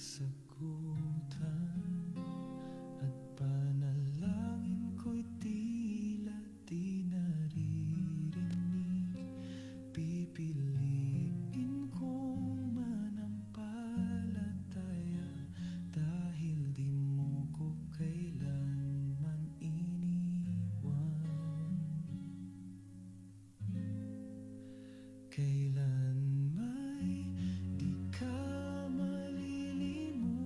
kasagutan at panalangin ko'y tila di naririnig. Pipiliin kong manampalataya dahil di mo ko kailanman iniwan. Kailan may di ka malilimutan,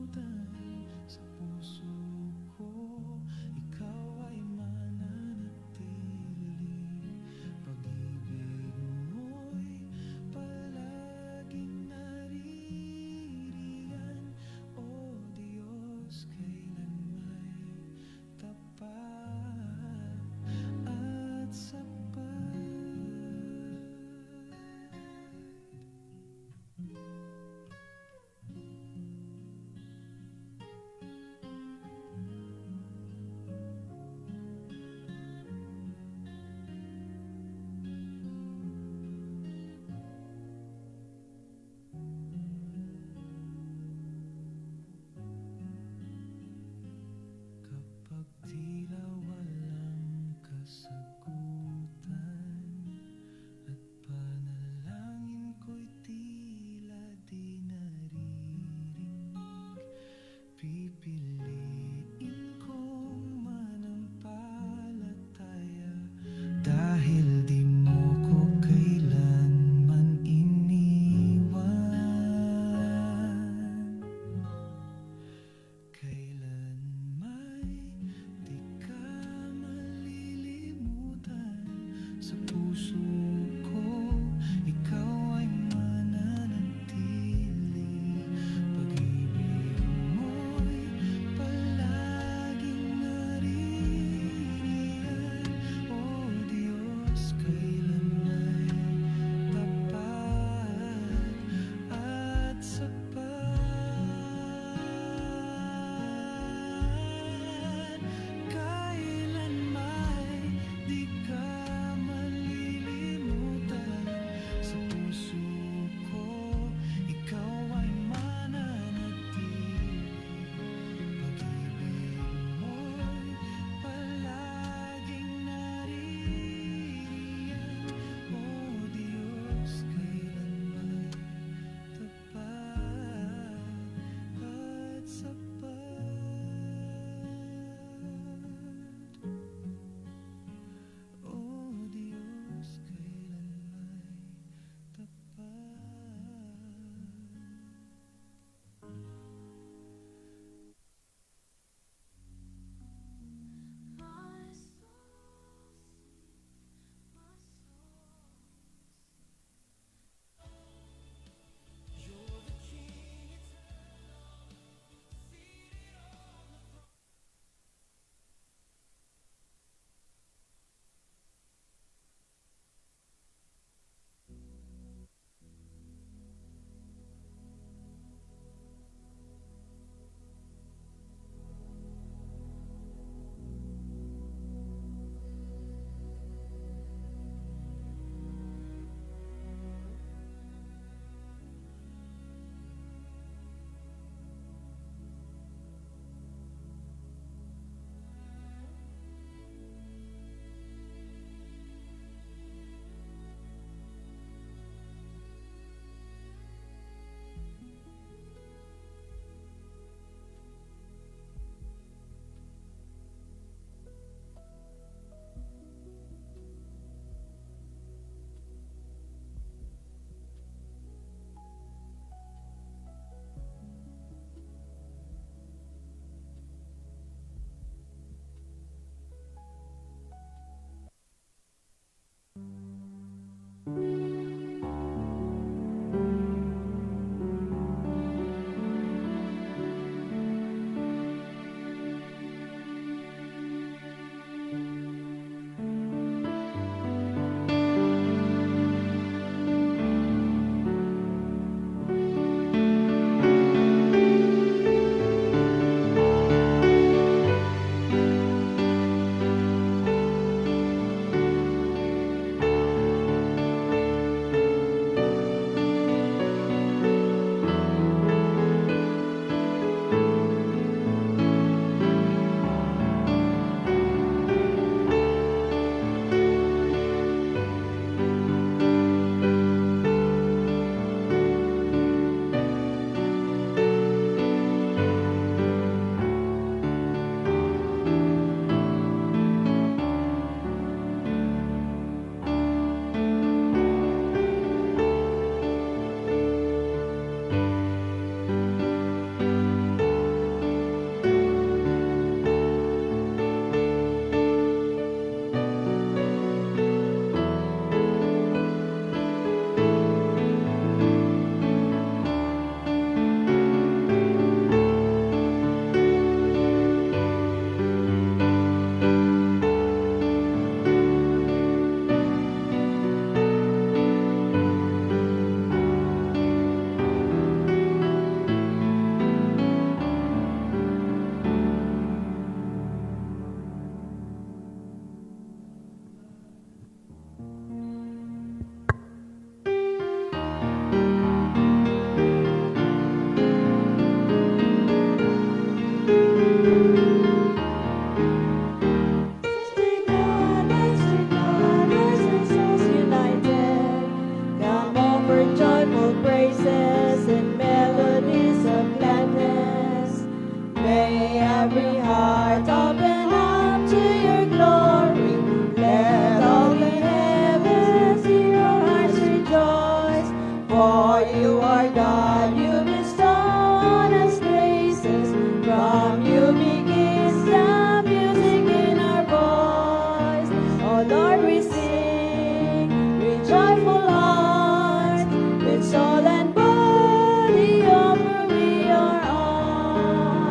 every heart open up to your glory. Let all the heavens hear our hearts rejoice. For you are God, you bestow on us graces. From you begins the music in our voice. Oh Lord, we sing with joyful hearts, with soul and body offer we our arms.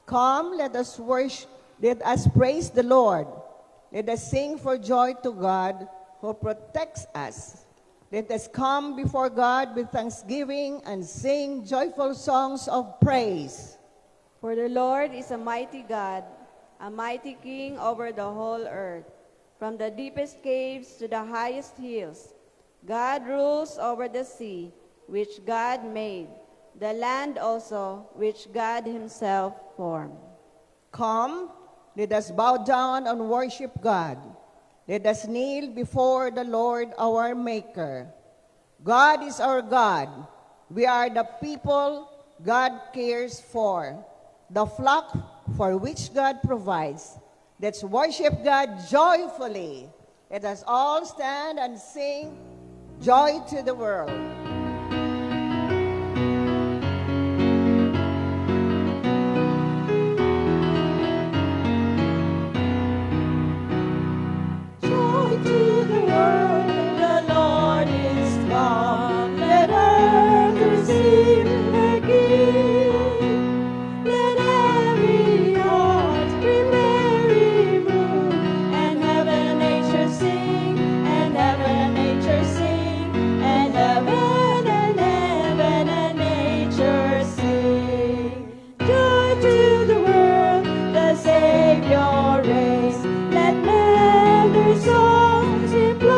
Come, let us worship, let us praise the Lord. Let us sing for joy to God who protects us. Let us come before God with thanksgiving and sing joyful songs of praise. For the Lord is a mighty God, a mighty King over the whole earth. From the deepest caves to the highest hills, God rules over the sea, which God made, the land also, which God himself formed. Come, let us bow down and worship God. Let us kneel before the Lord our Maker. God is our God. We are the people God cares for, the flock for which God provides. Let's worship God joyfully. Let us all stand and sing Joy to the World. Joy to the world, the Lord is come. Let earth receive her King. Let every heart bring merry mood, and heaven and nature sing, and heaven and nature sing, and heaven and nature sing. Joy to the world, the Savior reigns. Let melody songs employ.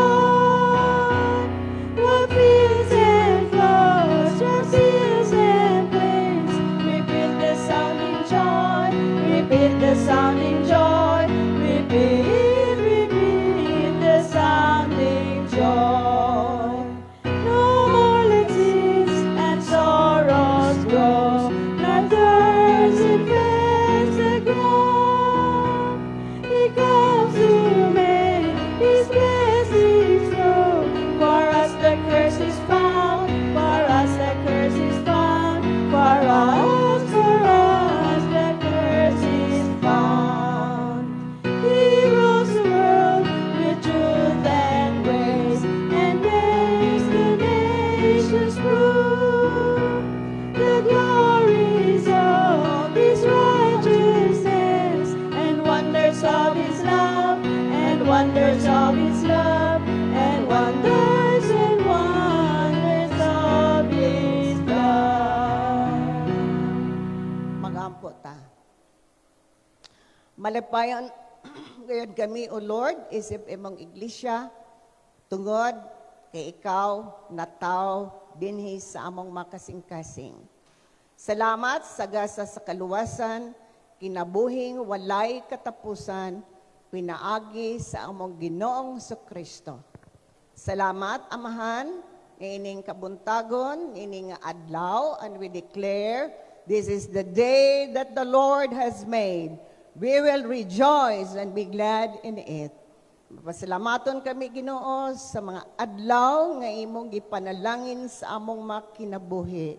From fields and flowers, from seas and plains, repeat the sounding joy, repeat the sounding joy, repeat the sounding joy. No more let sins and sorrows grow, nor thirst infects the ground. He comes to make his blessings flow. For us the curse is found, for us the curse is found, for us the curse is found. He rules the world with truth and grace, and makes the nations prove the glories of his righteousness, and wonders of his love, and wonders of his love, and wonders of his love. Magampo ta. Malapayan ngayon kami, O Lord, isip imong iglesia, tungod kay ikaw nataw dinhi sa among makasing-kasing. Salamat sa gasa sa kaluwasan, kinabuhing walay katapusan, pinaagi sa among Ginoong Kristo. Salamat, Amahan, ining kabuntagon, ining adlaw, and we declare, this is the day that the Lord has made. We will rejoice and be glad in it. Pasalamaton kami, Ginoo, sa mga adlaw nga imong gipanalangin sa among makinabuhi.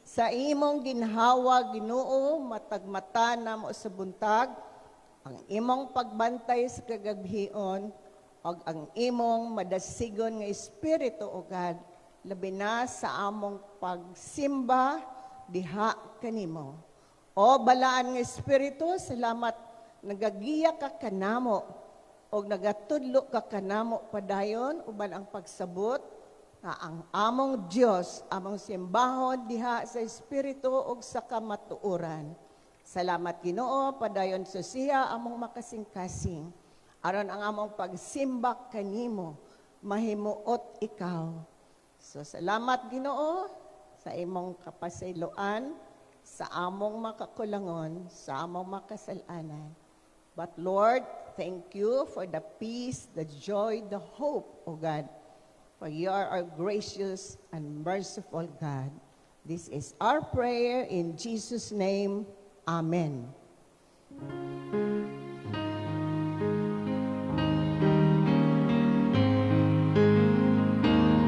Sa imong ginhawa, Ginoo, matagmata na mo sa buntag, ang imong pagbantay sa kagabhion, o ang imong madasigon nga Espiritu, O God, labi na sa among pagsimba, diha kanimo. O balaan nga Espiritu, salamat nagagiya ka kanamo, o nagatudlo ka kanamo padayon, uban ang pagsabot, nga ang among Dios, among simbahon diha sa Espiritu o sa kamatuoran. Salamat, Ginoo, padayon sa siya among makasing-kasing. Aron ang among pagsimba kanimo, mahimuot ikaw. So salamat, Ginoo, sa imong kapasayloan, sa among makakulangon, sa among makasalanan. But Lord, thank you for the peace, the joy, the hope, O God. For you are our gracious and merciful God. This is our prayer in Jesus' name. Amen.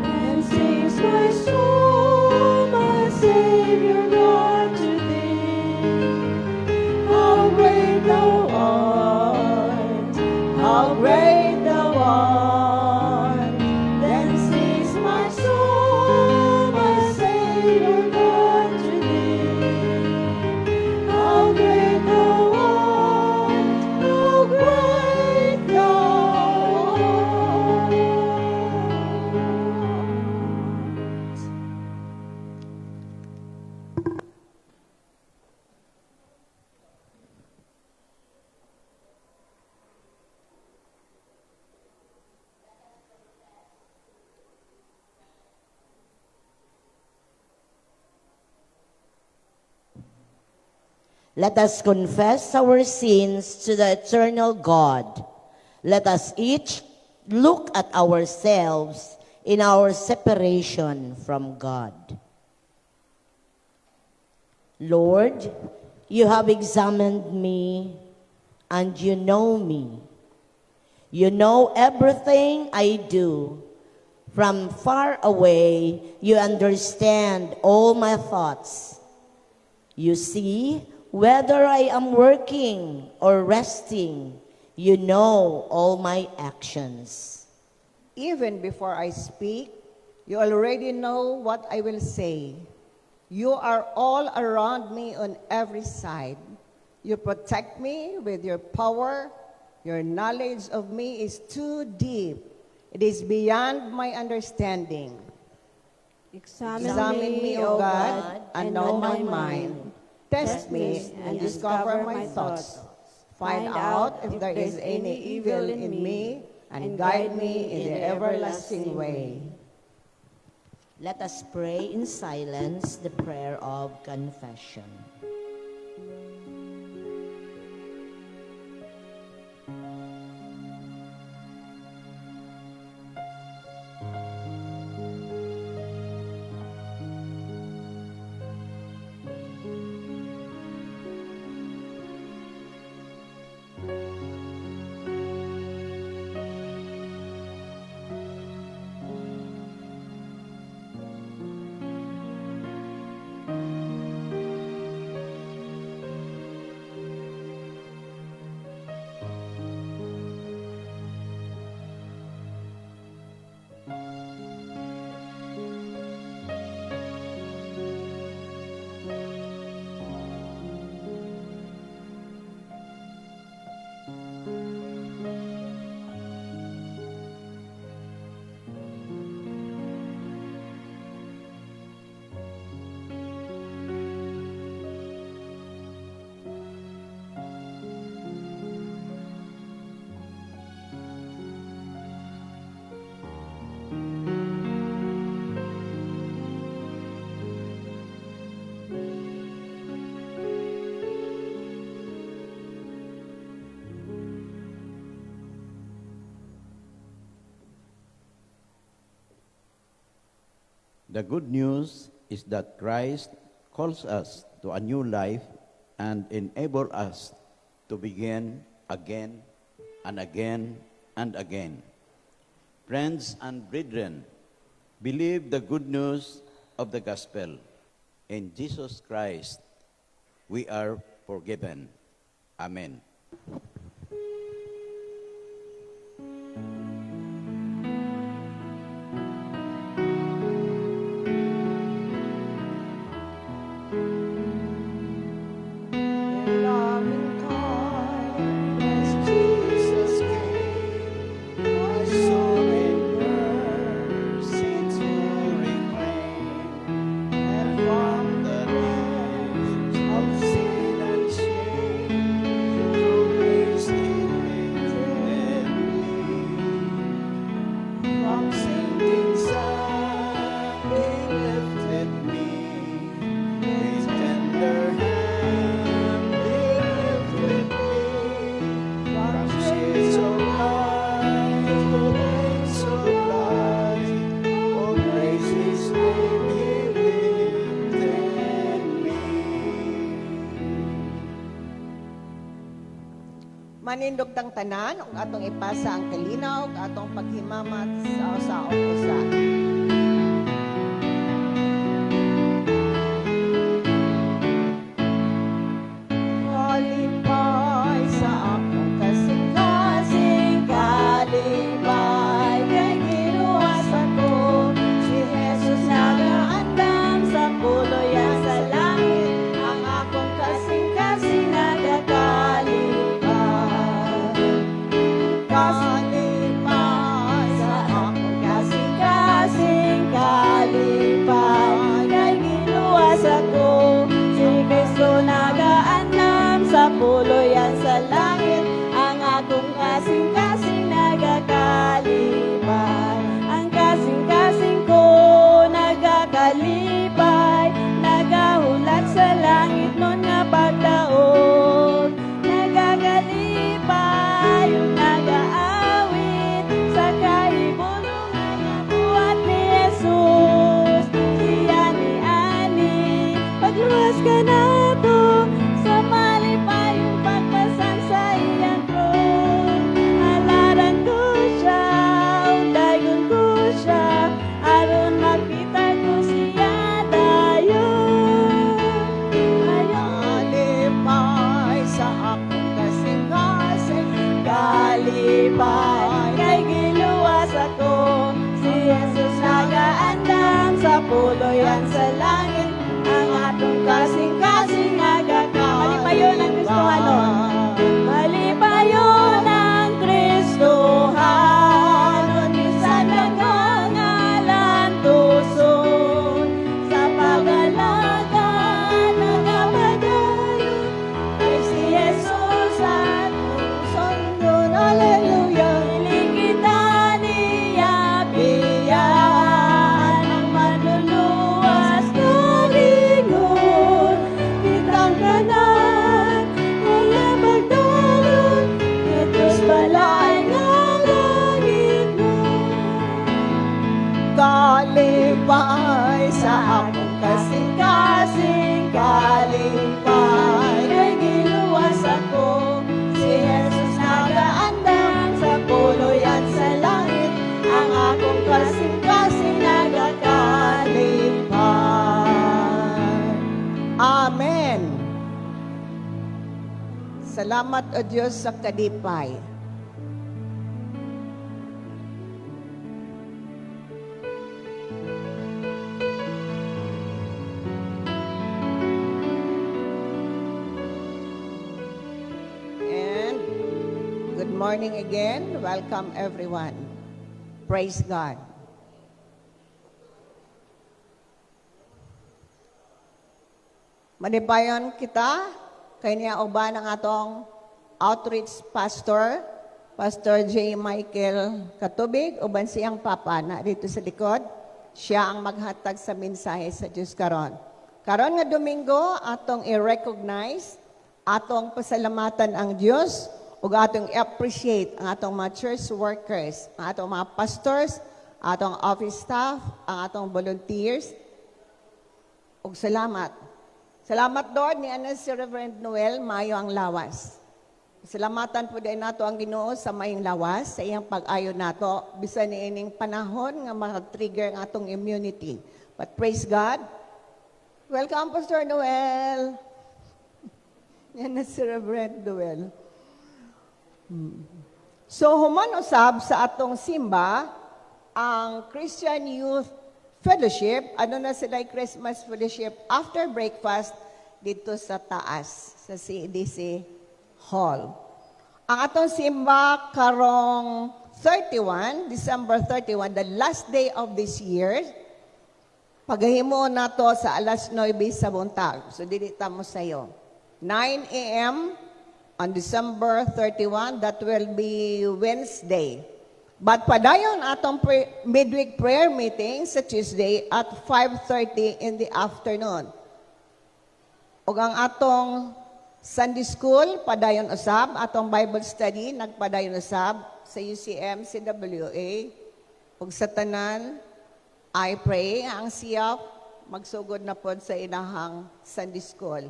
And sings my soul, my Savior God, to thee. How great thou art, how great thou art. Then sings my soul, my Savior God, to thee. How great thou art, how great thou art. Let us confess our sins to the eternal God. Let us each look at ourselves in our separation from God. Lord, you have examined me and you know me. You know everything I do. From far away, you understand all my thoughts. You see whether I am working or resting. You know all my actions. Even before I speak, you already know what I will say. You are all around me on every side. You protect me with your power. Your knowledge of me is too deep. It is beyond my understanding. Examine me, O God, and know my mind. Test me and discover my thoughts. Find out if there is any evil in me, and guide me in the everlasting way. Let us pray in silence the prayer of confession. The good news is that Christ calls us to a new life and enable us to begin again and again and again. Friends and brethren, believe the good news of the gospel. In Jesus Christ, we are forgiven. Amen. Grace Manindog tang tanan, ug atong ipasa ang kalinaw, ug atong paghimamat sa usaon usa. Kalipay sa akong kasing-kasing, kalipay kay giluwas ako. Si Jesus nagaandam sa puloyan sa langit, ang akong kasing-kasing nagakalipay. Kalipay sa akong kasing-kasing, kalipay kay giluwas ako. Si Kristo nagaandam sa puloyan sa langit, ang akong kasing-kasing nagakalipay. Ang kasing-kasing ko nagakalipay, nagahulat sa langit nun nga pagdaog. Nagakalipay, nagaawit sa kahibulungan nga buhat ni Jesus. Siya ni Ani, pagluwas ka na to, sa malipayong pagpasang sa iyang krus. Halaran ko siya, undayon ko siya, aron makita ko siya dayon. Kalipay sa akong kasing-kasing, kalipay kay giluwas ako. Si Jesus nagaandam sa puloyan sa langit, ang atong kasing-kasing nagakalipay. Malipayon ang Kristohanon. Malipayon ang Kristohanon, bisan nagangalan tuson. Sa pag-alaga nagapadayon, kay si Jesus atong sundon. Hallelujah. Iligitan niya biyaan, ang manluluwas kalingon. Kitang kanan, mga pagdalon, itos balay nga langit mo. Kalipay sa akong kasing-kasing, kalipay kay giluwas ako. Si Jesus nagaandam sa puloyan sa langit, ang akong kasing-kasing nagakalipay. Amen. Salamat o Diyos sa kadipay. And good morning again. Welcome everyone. Praise God. Manibayon kita, kay niya uban ang atong outreach pastor, Pastor J. Michael Katubig, uban siyang papa na dito sa likod. Siya ang maghatag sa mensahe sa Diyos karon. Karon nga Domingo, atong i-recognize, atong pasalamatan ang Diyos, ug atong i-appreciate ang atong mga church workers, ang atong mga pastors, atong office staff, ang atong volunteers. Ug salamat. Salamat, Lord, ni Anas si Reverend Noel, maayo ang lawas. Salamatan po din nato ang Ginoo sa mayong lawas, sa iyang pag-ayo nato, bisan ni ining panahon nga mag-trigger ang atong immunity. But praise God. Welcome, Pastor Noel. Yan na si Reverend Noel. So, human usab sa atong simba, ang Christian Youth Fellowship, ano na sila Christmas Fellowship after breakfast dito sa taas, sa CDC Hall. Ang atong simba karong 31, December 31, the last day of this year, paghahimo nato sa alas 9 sa buntag. So, dili tamo sayo. 9 a.m. on December 31, that will be Wednesday. But padayon atong midweek prayer meeting sa Tuesday at 5:30 in the afternoon. Ug ang atong Sunday school, padayon usab, atong Bible study, nagpadayon usab sa UCM, CWA. Ug sa tanan, I pray, ang siyap, magsugod na pod sa inahang Sunday school.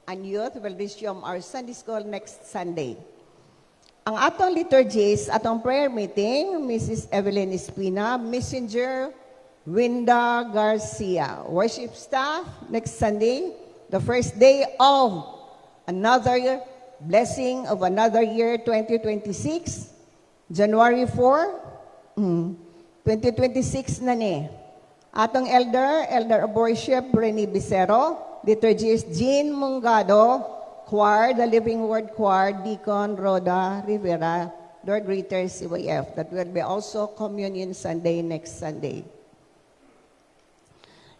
And youth will resume our Sunday school next Sunday. Ang atong liturgies, atong prayer meeting, Mrs. Evelyn Espina, Messenger Winda Garcia. Worship staff, next Sunday, the first day of another blessing of another year, 2026, January 4, 2026 na ni. Atong Elder of Worship, Rene Bicero, liturgist, Jean Mungado, choir, the Living Word Choir, Deacon Rhoda Rivera, Lord Greeters, CYF. That will be also Communion Sunday next Sunday.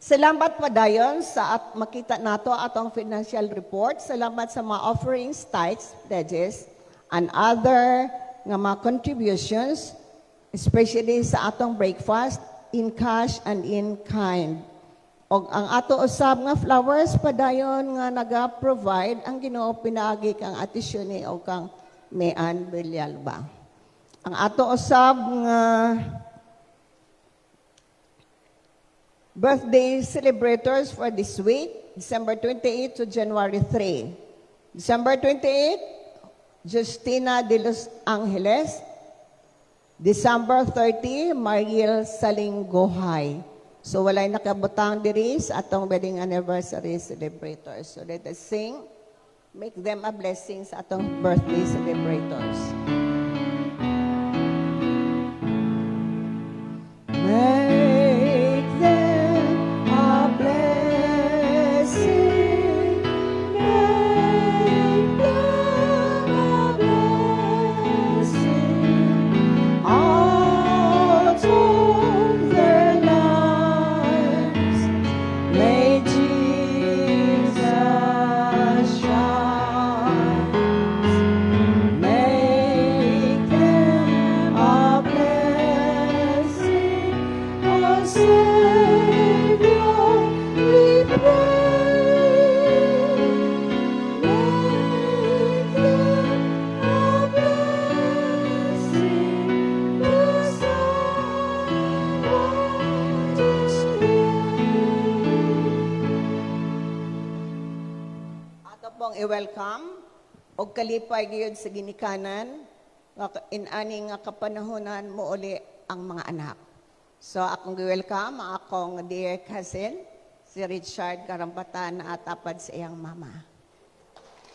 Salamat pa dayon sa at makita nato atong financial report. Salamat sa mga offerings, tithes, pledges, and other nga mga contributions, especially sa atong breakfast, in cash and in kind. Og ang ato usab nga flowers padayon nga naga-provide ang Ginoo pinaagi kang Atisyoni o kang Mean Villalba. Ang ato usab nga birthday celebrators for this week, December 28 to January 3. December 28, Justina de los Angeles. December 30, Mariel Salinggohay. So walay nakabutang diri sa atong wedding anniversary celebrators. So let us sing, make them a blessing sa atong birthday celebrators. Make them a blessing, make them a blessing out of their lives. May Jesus shine. Make them a blessing, our Savior, we pray. Make them a blessing, the Son of Ato pong i-welcome og kalipay gyud sa ginikanan nga inani nga kapanahonan mo uli ang mga anak. So akong gi-welcome ang akong dear cousin si Richard Karampatan na atapad sa iyang mama.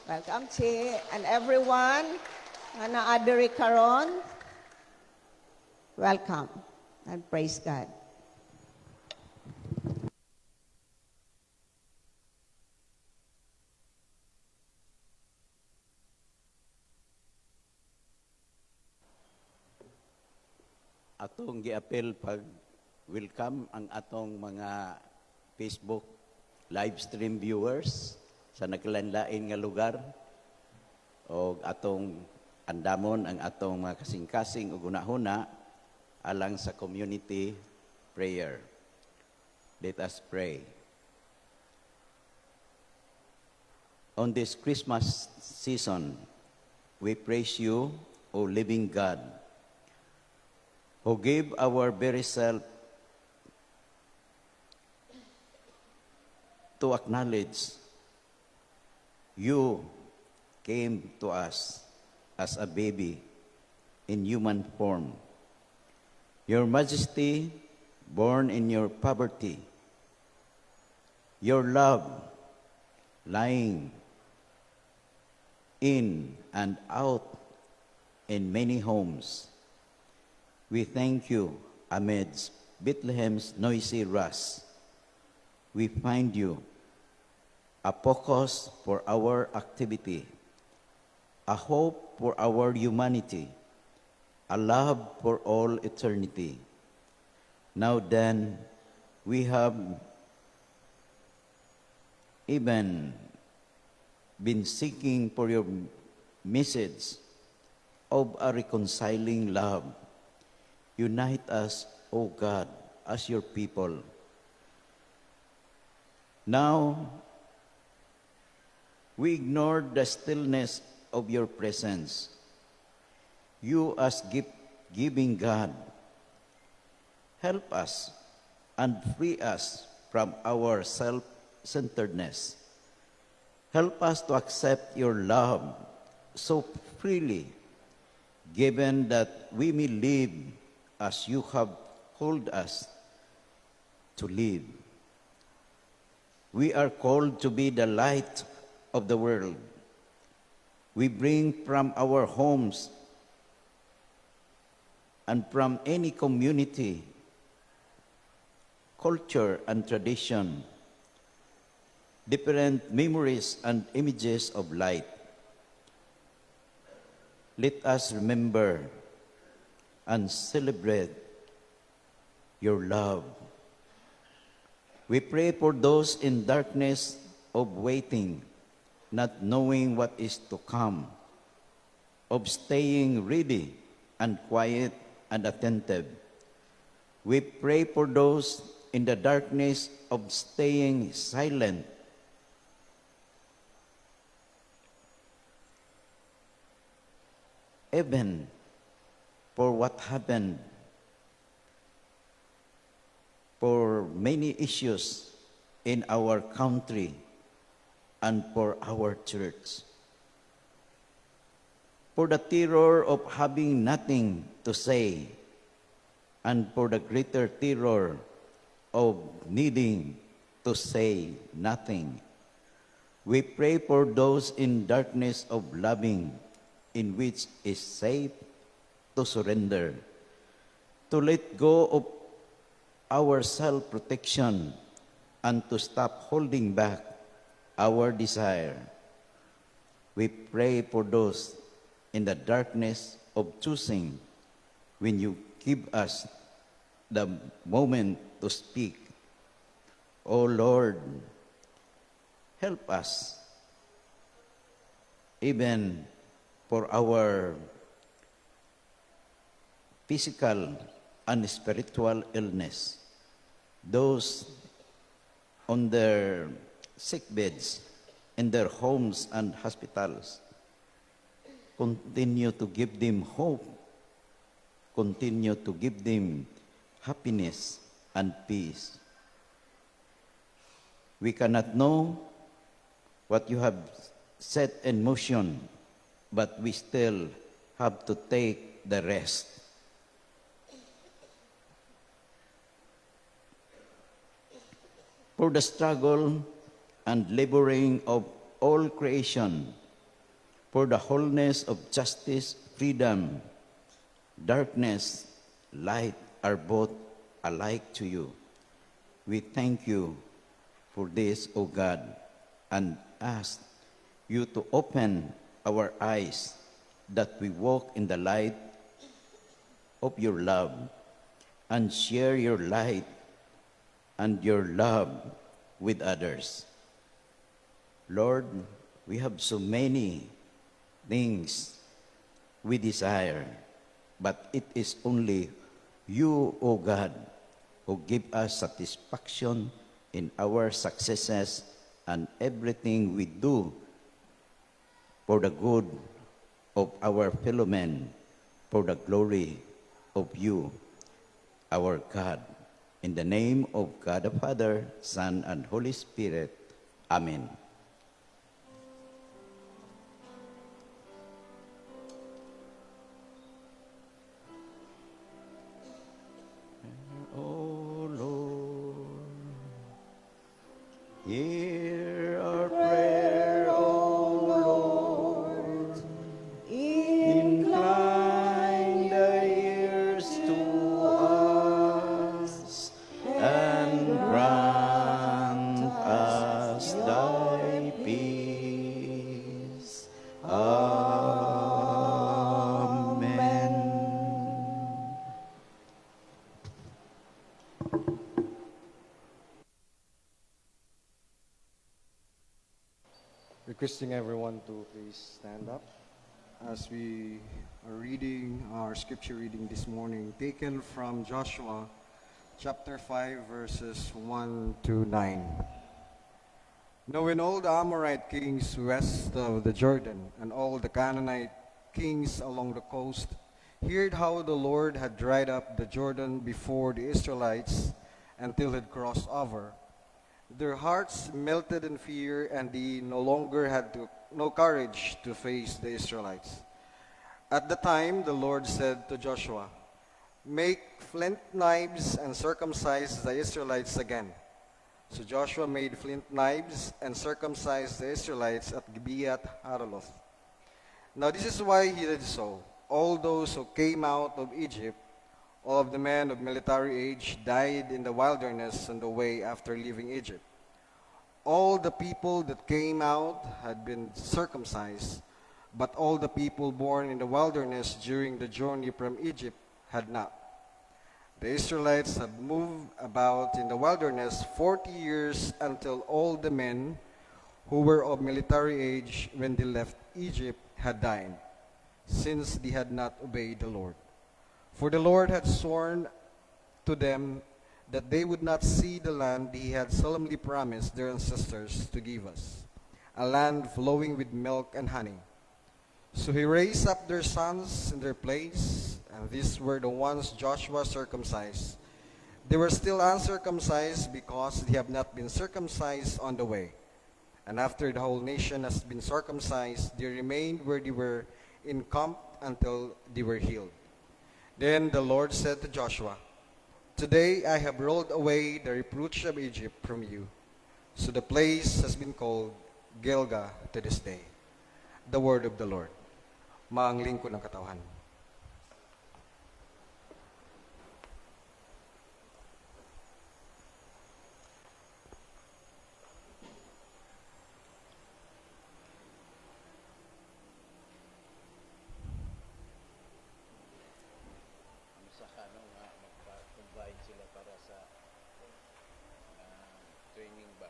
Welcome Chi and everyone nga naadiri karon. Welcome and praise God. Atong giapil pag welcome ang atong mga Facebook live stream viewers sa naglain-lain nga lugar o atong andamon ang atong mga kasing-kasing ug unahuna alang sa community prayer. Let us pray. On this Christmas season, we praise you, O living God, who gave our very self to acknowledge you came to us as a baby in human form. Your Majesty, born in your poverty, your love lying in and out in many homes. We thank you amidst Bethlehem's noisy rush. We find you a focus for our activity, a hope for our humanity, a love for all eternity. Now then, we have even been seeking for your message of a reconciling love. Unite us, O God, as your people. Now, we ignore the stillness of your presence. You as gift-giving God, help us and free us from our self-centeredness. Help us to accept your love so freely given that we may live as you have called us to live. We are called to be the light of the world. We bring from our homes and from any community, culture and tradition, different memories and images of light. Let us remember and celebrate your love. We pray for those in darkness of waiting, not knowing what is to come, of staying ready and quiet and attentive. We pray for those in the darkness of staying silent, even for what happened, for many issues in our country and for our church. For the terror of having nothing to say, and for the greater terror of needing to say nothing. We pray for those in darkness of loving, in which is safe to surrender, to let go of our self-protection, and to stop holding back our desire. We pray for those in the darkness of choosing when you give us the moment to speak. O Lord, help us, even for our physical and spiritual illness, those on their sick beds, in their homes and hospitals. Continue to give them hope. Continue to give them happiness and peace. We cannot know what you have set in motion, but we still have to take the rest. For the struggle and laboring of all creation, for the wholeness of justice, freedom, darkness, light are both alike to you. We thank you for this, O God, and ask you to open our eyes that we walk in the light of your love and share your light and your love with others. Lord, we have so many things we desire, but it is only you, O God, who give us satisfaction in our successes and everything we do for the good of our fellow men, for the glory of you, our God. In the name of God the Father, Son, and Holy Spirit. Amen. O Lord, hear our prayer, O Lord. Incline the ears to us and grant us thy peace. Amen. Requesting everyone to please stand up as we are reading our scripture reading this morning, taken from Joshua chapter 5, verses 1 to 9. Now when all the Amorite kings west of the Jordan and all the Canaanite kings along the coast heard how the Lord had dried up the Jordan before the Israelites until it crossed over, their hearts melted in fear, and they no longer had no courage to face the Israelites. At the time, the Lord said to Joshua, "Make flint knives and circumcise the Israelites again." So Joshua made flint knives and circumcised the Israelites at Gibeath Haraloth. Now this is why he did so. All those who came out of Egypt, all of the men of military age, died in the wilderness on the way after leaving Egypt. All the people that came out had been circumcised, but all the people born in the wilderness during the journey from Egypt had not. The Israelites had moved about in the wilderness 40 years until all the men who were of military age when they left Egypt had died, since they had not obeyed the Lord. For the Lord had sworn to them that they would not see the land he had solemnly promised their ancestors to give us, a land flowing with milk and honey. So he raised up their sons in their place, and these were the ones Joshua circumcised. They were still uncircumcised because they have not been circumcised on the way. And after the whole nation has been circumcised, they remained where they were encamped until they were healed. Then the Lord said to Joshua, "Today I have rolled away the reproach of Egypt from you." So the place has been called Gilgal to this day. The word of the Lord. Maang lingkod ng katawan. Sa kanong magpa-provide sila para sa training ba?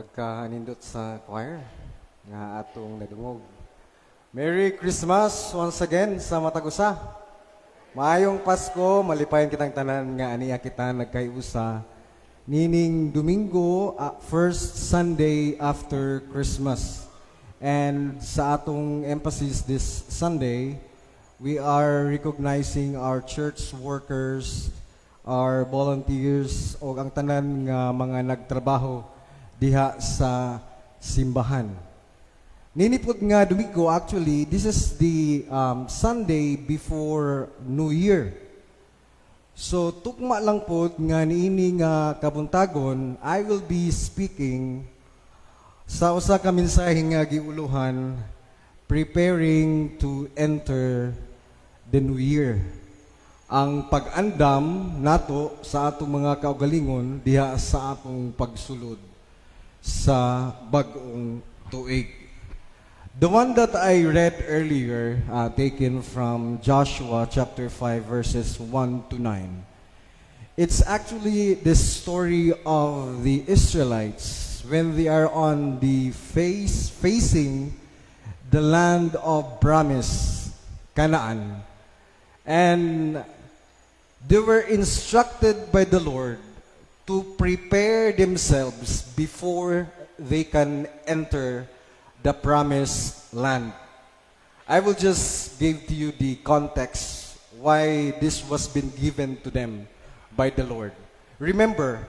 pagkahanindot sa choir nga atong nadungog. Merry Christmas once again sa Matagusa. Maayong Pasko, malipayon kitang tanan nga aniya kita nagkayusa nining Domingo, first Sunday after Christmas. And sa atong emphasis this Sunday, we are recognizing our church workers, our volunteers, o ang tanan nga mga nagtrabaho diha sa simbahan. Ninipod nga Domingo, actually, this is the Sunday before New Year. So, tukma lang po nga niini nga kabuntagon, I will be speaking sa usa ka mensahe nga giuluhan, preparing to enter the New Year. Ang pag-andam nato sa atong mga kaugalingon diha sa atong pagsulod sa bag-ong tuig. The one that I read earlier, taken from Joshua chapter 5 verses 1 to 9. It's actually the story of the Israelites when they are on the facing the land of promise, Canaan. And they were instructed by the Lord to prepare themselves before they can enter the promised land. I will just give to you the context why this was been given to them by the Lord. Remember,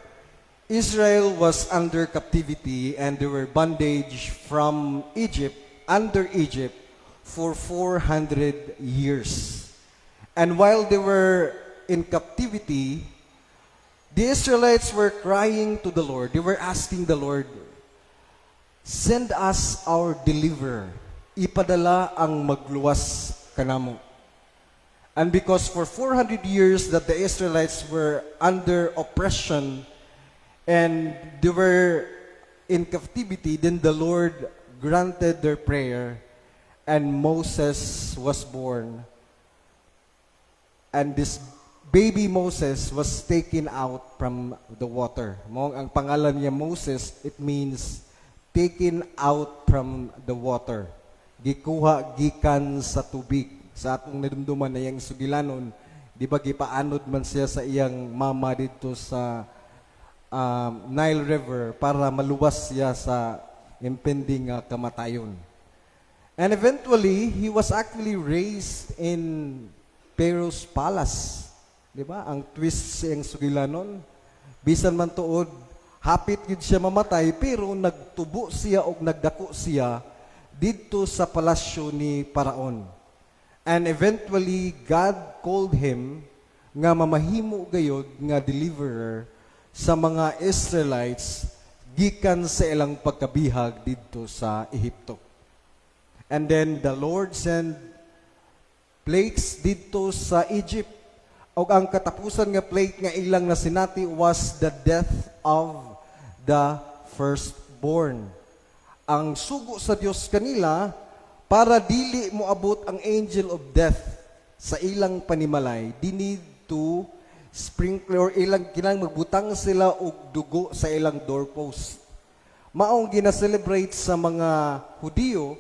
Israel was under captivity and they were bondage from Egypt, under Egypt, for 400 years. And while they were in captivity, the Israelites were crying to the Lord. They were asking the Lord, "Send us our deliverer. Ipadala ang magluwas kanamo." And because for 400 years that the Israelites were under oppression and they were in captivity, then the Lord granted their prayer and Moses was born. And this baby Moses was taken out from the water. Ang pangalan niya Moses, it means taken out from the water. Gikuha gikan sa tubig. Sa atong nadumduman na iyang sugilanon, di ba gipaanod man siya sa iyang mama dito sa Nile River para maluwas siya sa impending kamatayon. And eventually, he was actually raised in Pharaoh's palace. Di ba? Ang twist sa iyang sugilanon, bisan man tuod, hapit gid siya mamatay, pero nagtubo siya o nagdako siya dito sa palasyo ni Paraon. And eventually, God called him nga mamahimo gayod nga deliverer sa mga Israelites gikan sa ilang pagkabihag dito sa Ehipto. And then the Lord sent plagues dito sa Egypt. O ang katapusan nga plague nga ilang na sinati was the death of the firstborn. Ang sugo sa Dios kanila para dili mo abot ang angel of death sa ilang panimalay, they need to sprinkle or ilang kinang magbutang sila og dugo sa ilang doorpost. Maong gina-celebrate sa mga Hudiyo,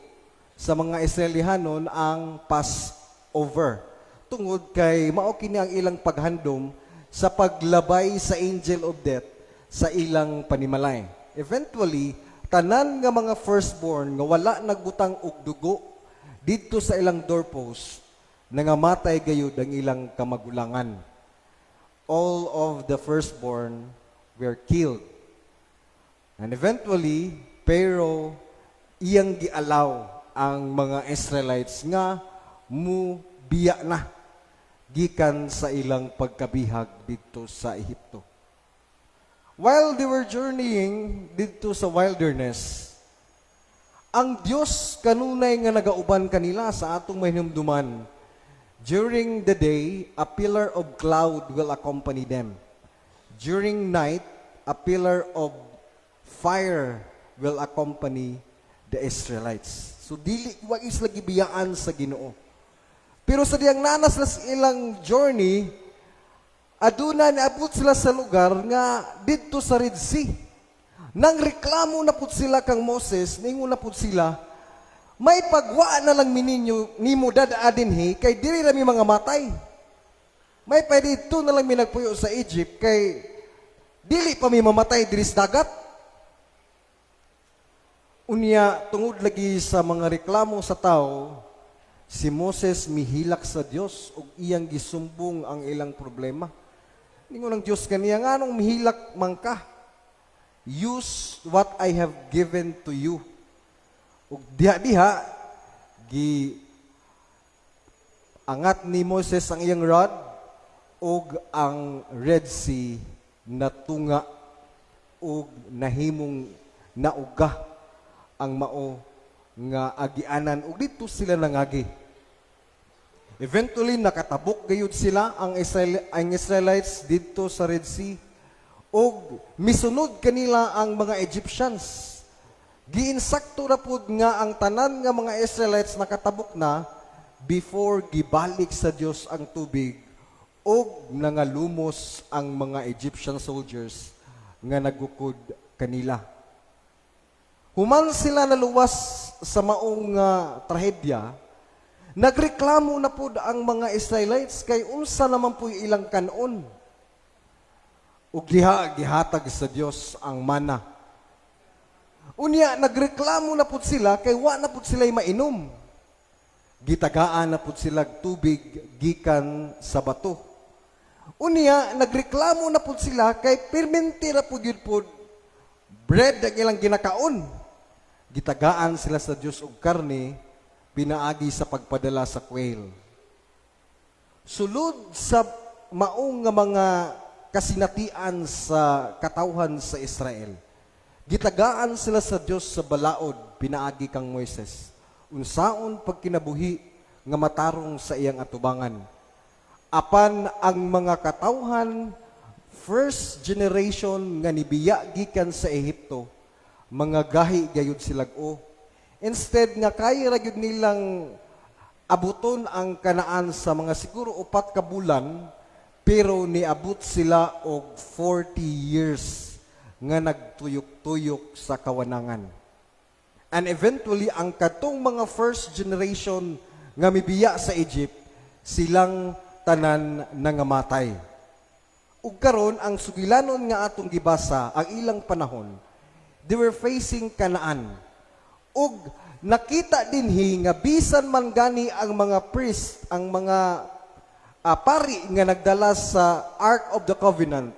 sa mga Israelihanon ang Passover. Tungod kay mao kini ang ilang paghandom sa paglabay sa angel of death sa ilang panimalay. Eventually, tanan nga mga firstborn nga wala nagbutang og dugo dito sa ilang doorpost, nangamatay gayud ang ilang kamagulangan. All of the firstborn were killed. And eventually, Pharaoh iyang gialaw ang mga Israelites nga mubiya na gikan sa ilang pagkabihag dito sa Ehipto. While they were journeying dito sa wilderness, ang Dios kanunay nga nagauban kanila sa atong mahinumduman. During the day, a pillar of cloud will accompany them. During night, a pillar of fire will accompany the Israelites. So dili wa isla gibiyaan sa Ginoo. Pero sa diyang nanas sa ilang journey, aduna niabot sila sa lugar nga dito sa Red Sea. Nang reklamo na pud sila kang Moses, ningon na pud sila, may pagwa na lang mininyo, nimo dadaadin kay diri rami mga matay. May dito na lang mi nagpuyo sa Egypt, kay dili pa mi mamatay diri sa dagat. Unya, tungod lagi sa mga reklamo sa tao, si Moses mihilak sa Dios ug iyang gisumbong ang ilang problema. Ningon ang Dios kaniya, nganong mihilak man ka? Use what I have given to you. Ug diha angat ni Moses ang iyang rod ug ang Red Sea natunga ug nahimong nauga ang mao nga agianan ug dito sila nangagi. Eventually nakatabok gayud sila ang Israelites dito sa Red Sea ug misunod kanila ang mga Egyptians. Giinsakto ra pud nga ang tanan nga mga Israelites nakatabok na before gibalik sa Dios ang tubig ug nangalumos ang mga Egyptian soldiers nga nagukod kanila. Human sila naluwas sa maong trahedya, nagreklamo na pud ang mga Israelites kay unsa naman po ilang kanon. Ug gihatag sa Dios ang mana. Unya, nagreklamo na pud sila kay wa na pud sila'y mainom. Gitagaan na pud sila tubig gikan sa bato. Unya, nagreklamo na pud sila kay permente ra pud yun pud bread ang ilang ginakaon. Gitagaan sila sa Dios og karne pinaagi sa pagpadala sa quail. Sulod sa maong nga mga kasinatian sa katawhan sa Israel, gitagaan sila sa Dios sa balaod pinaagi kang Moises. Unsaon pagkinabuhi nga matarong sa iyang atubangan. Apan ang mga katawhan first generation nga nibiya gikan sa Ehipto, mga gahi gayud silag-o. Instead nga kay ra gyud nilang abuton ang Kanaan sa mga siguro 4 ka bulan, pero niabot sila og 40 years nga nagtuyok-tuyok sa kawanangan. And eventually, ang katong mga first generation nga mibiya sa Egypt, silang tanan nangamatay. Ug karon ang sugilanon nga atong gibasa, ang ilang panahon, they were facing Kanaan. Ug nakita dinhi nga bisan man gani ang mga priest, ang mga pari nga nagdala sa Ark of the Covenant,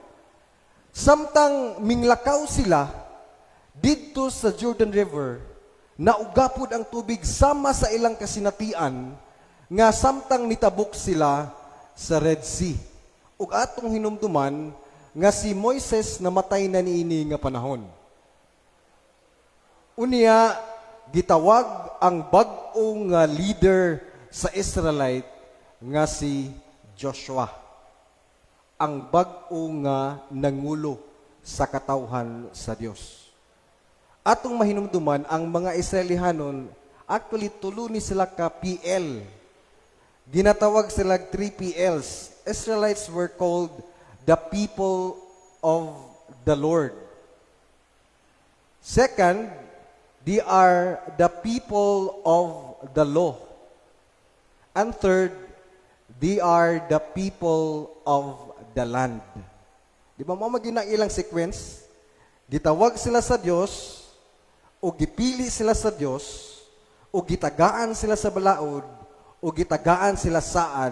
samtang minglakaw sila dito sa Jordan River, naugapod ang tubig sama sa ilang kasinatian nga samtang nitabok sila sa Red Sea. Ug atong hinumduman nga si Moises namatay na niini nga panahon. Unya gitawag ang bag-ong leader sa Israelite nga si Joshua, ang bag-o nga nangulo sa katawhan sa Dios. Atong mahinumduman ang mga Israelihanon, actually tulo ni sila ka PL. Ginatawag sila 3 PLs. Israelites were called the people of the Lord. Second, they are the people of the law. And third, they are the people of the land. Di ba mo maging ilang sequence? Gitawag sila sa Dios, o gipili sila sa Dios, o gitagaan sila sa balaod, o gitagaan sila saad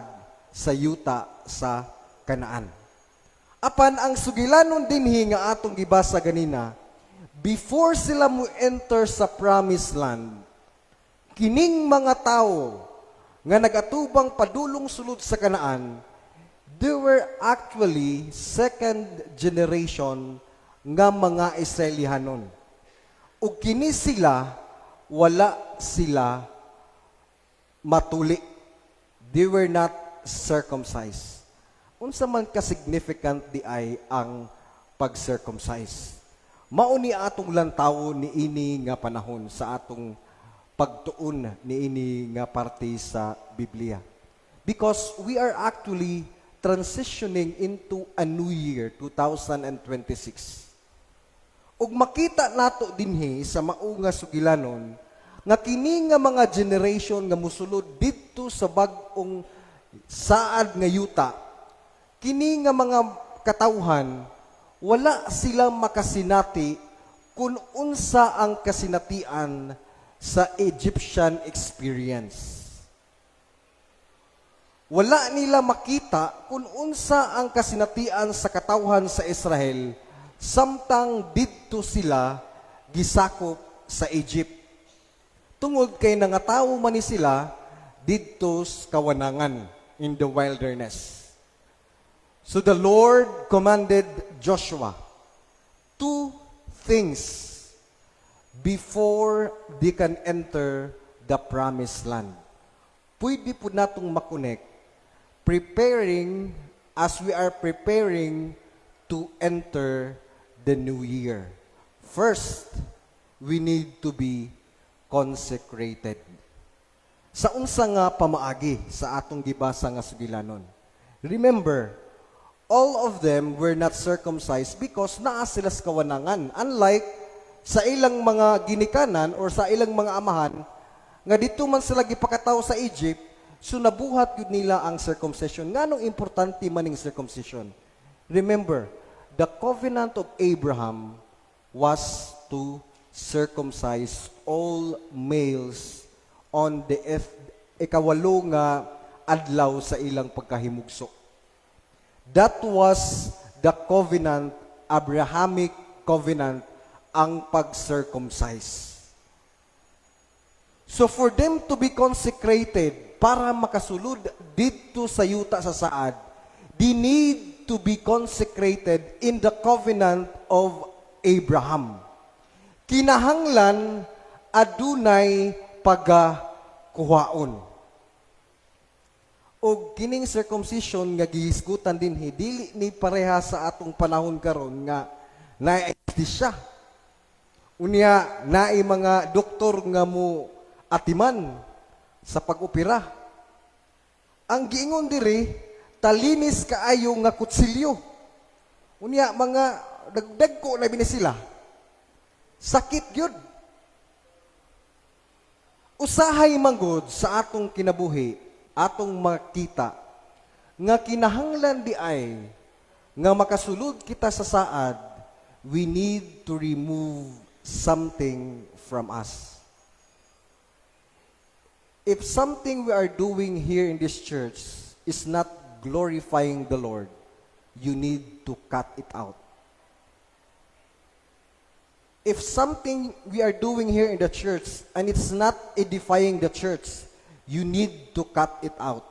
sa yuta sa Kanaan. Apan ang sugilanon dinhi nga atong gibasa ganina, before sila mo enter sa promised land, kining mga tao nga nagatubang padulong sulod sa Kanaan, they were actually second generation nga mga Israelihanon. Ug kini sila, wala sila matuli. They were not circumcised. Unsa man ka-significant di ay ang pag-circumcise. Mao ni atong lantaw ni ini nga panahon sa atong pagtuon ni ini nga parte sa Biblia. Because we are actually transitioning into a new year, 2026. ug makita nato dinhi sa mao nga sugilanon nga kini nga mga generation nga musulod didto sa bag-ong saad nga yuta, kini nga mga katawhan wala sila makasinati kung unsa ang kasinatian sa Egyptian experience. Wala nila makita kung unsa ang kasinatian sa katawhan sa Israel samtang didto sila gisakop sa Egypt. Tungod kay nangatawo man ni sila didto sa kawanangan in the wilderness. So the Lord commanded Joshua two things before they can enter the promised land. Pwede po natong makonek preparing as we are preparing to enter the new year. First, we need to be consecrated. Sa unsa nga pamaagi sa atong gibasa nga sugilanon. Remember, all of them were not circumcised because naa sila sa kawanangan. Unlike sa ilang mga ginikanan or sa ilang mga amahan, nga dito man sila gipakataw sa Egypt, so nabuhat yun nila ang circumcision. Nganong importante maning circumcision? Remember, the covenant of Abraham was to circumcise all males on the ikawalo nga adlaw sa ilang pagkahimugso. That was the covenant, Abrahamic covenant, ang pag-circumcise. So for them to be consecrated, para makasulod dito sa yuta sa saad, they need to be consecrated in the covenant of Abraham. Kinahanglan adunay pagakuhaon. O kining circumcision nga gihisgutan dinhi dili ni pareha sa atong panahon karon nga naay siya. Unya naay mga doktor nga mo atiman sa pag-opera. Ang giingon diri talinis kaayo nga kutsilyo. Unya mga dagdag ko na bini sila. Sakit gyud. Usahay manggod sa atong kinabuhi, atong makita nga kinahanglan di ay nga makasulod kita sa saad, we need to remove something from us. If something we are doing here in this church is not glorifying the Lord, you need to cut it out. If something we are doing here in the church and it's not edifying the church, you need to cut it out.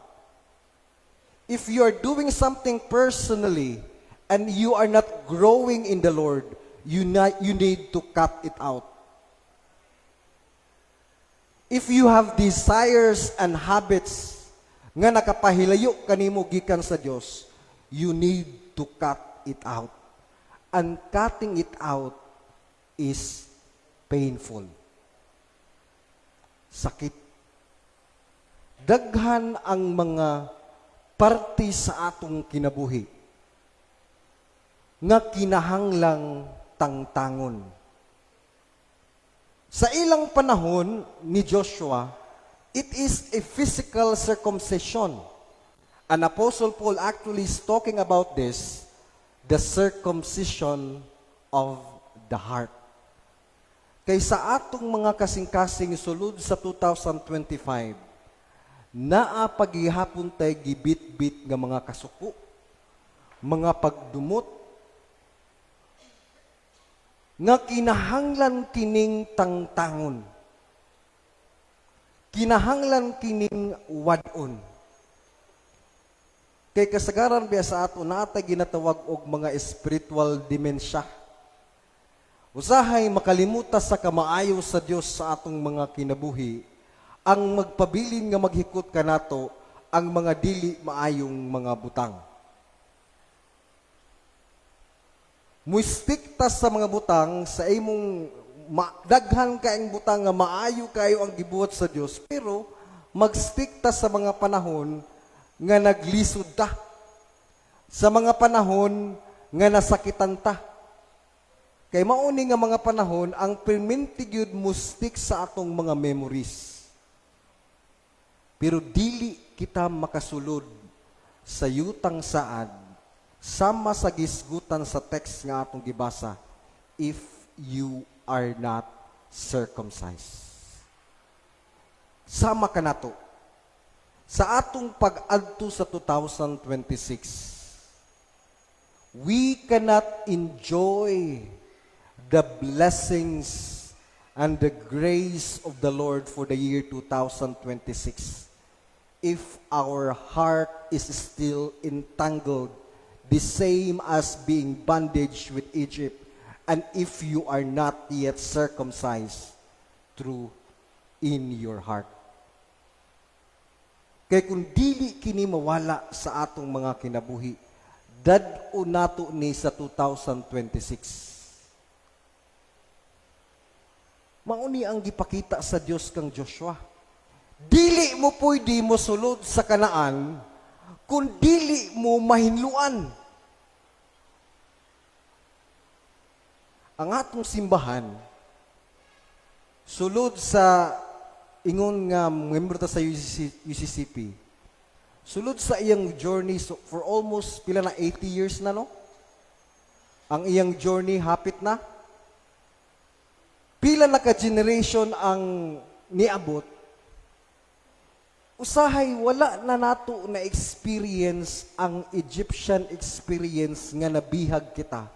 If you are doing something personally and you are not growing in the Lord, you need to cut it out. If you have desires and habits nga nakapahilayo kanimo gikan sa Dios, you need to cut it out. And cutting it out is painful. Sakit. Daghan ang mga parte sa atong kinabuhi nga kinahanglang tangtangon. Sa ilang panahon ni Joshua, it is a physical circumcision. An Apostle Paul actually is talking about this, the circumcision of the heart. Kay sa atong mga kasing-kasing sulod sa 2025, naa paghihapon tay gibit-bit nga mga kasuko, mga pagdumot, nga kinahanglan kining tangtangon. Kinahanglan kining wadon. Kay kasagaran biya sa ato natay ginatawag og mga spiritual dementia. Usahay makalimuta sa kamaayo sa Dios sa atong mga kinabuhi, ang magpabilin nga maghikot kanato ang mga dili maayong mga butang. Muistik ta sa mga butang sa imong daghan kaayong butang nga maayo kayo ang gibuhat sa Dios, pero magstick ta sa mga panahon nga naglisod ta, sa mga panahon nga nasakitan ta. Kay mauni nga mga panahon, ang perminti gyud mo stick sa atong mga memories. Pero dili kita makasulod sa yutang saad, sama sa gisgutan sa text nga atong gibasa, if you are not circumcised. Sama ka nato. Sa atong pag-adto sa 2026, we cannot enjoy the blessings and the grace of the Lord for the year 2026 if our heart is still entangled, the same as being bondage with Egypt, and if you are not yet circumcised through in your heart. Kaya kung dili kini mawala sa atong mga kinabuhi, dad-o nato ni sa 2026. Mauni ang gipakita sa Dios kang Joshua. Dili mo pwede mo sulod sa Kanaan kung dili mo mahinluan. Ang atong simbahan, sulod sa ingon nga member ta sa UCCP, sulod sa iyang journey for almost pila na 80 years na, no? Ang iyang journey hapit na. Pila na ka generation ang niabot. Usahay wala na nato na experience ang Egyptian experience nga nabihag kita.